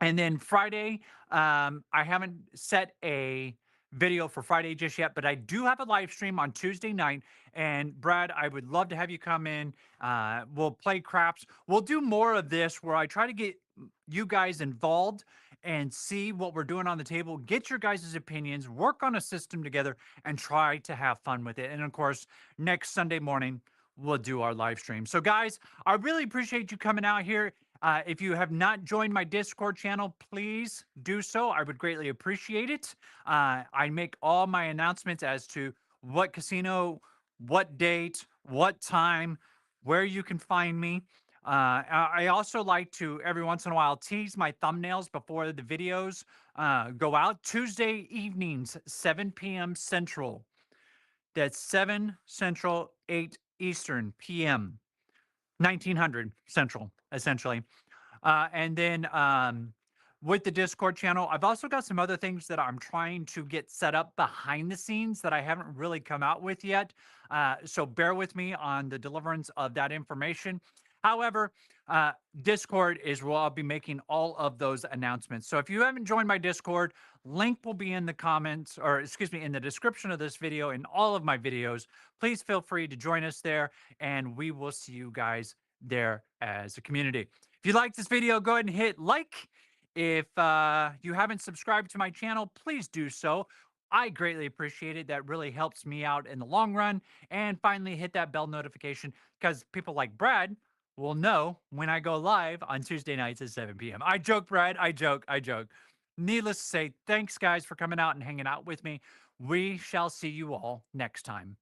And then Friday, I haven't set a video for Friday just yet, but I do have a live stream on Tuesday night. And Brad, I would love to have you come in. We'll play craps. We'll do more of this where I try to get you guys involved and see what we're doing on the table, get your guys' opinions, work on a system together, and try to have fun with it. And of course, next Sunday morning, we'll do our live stream. So, guys, I really appreciate you coming out here. If you have not joined my Discord channel, please do so. I would greatly appreciate it. I make all my announcements as to what casino, what date, what time, where you can find me. I also like to every once in a while tease my thumbnails before the videos go out. Tuesday evenings, 7 p.m. Central. That's 7 Central, 8 Eastern p.m. 1900 Central, essentially. And then with the Discord channel, I've also got some other things that I'm trying to get set up behind the scenes that I haven't really come out with yet. So bear with me on the deliverance of that information. However, Discord is where I'll be making all of those announcements. So if you haven't joined my Discord, link will be in the comments, or excuse me, in the description of this video and all of my videos. Please feel free to join us there, and we will see you guys there as a community. If you like this video, go ahead and hit like. If you haven't subscribed to my channel, please do so. I greatly appreciate it. That really helps me out in the long run. And finally, hit that bell notification, because people like Brad will know when I go live on Tuesday nights at 7 p.m. I joke, Brad. I joke. I joke. Needless to say, thanks, guys, for coming out and hanging out with me. We shall see you all next time.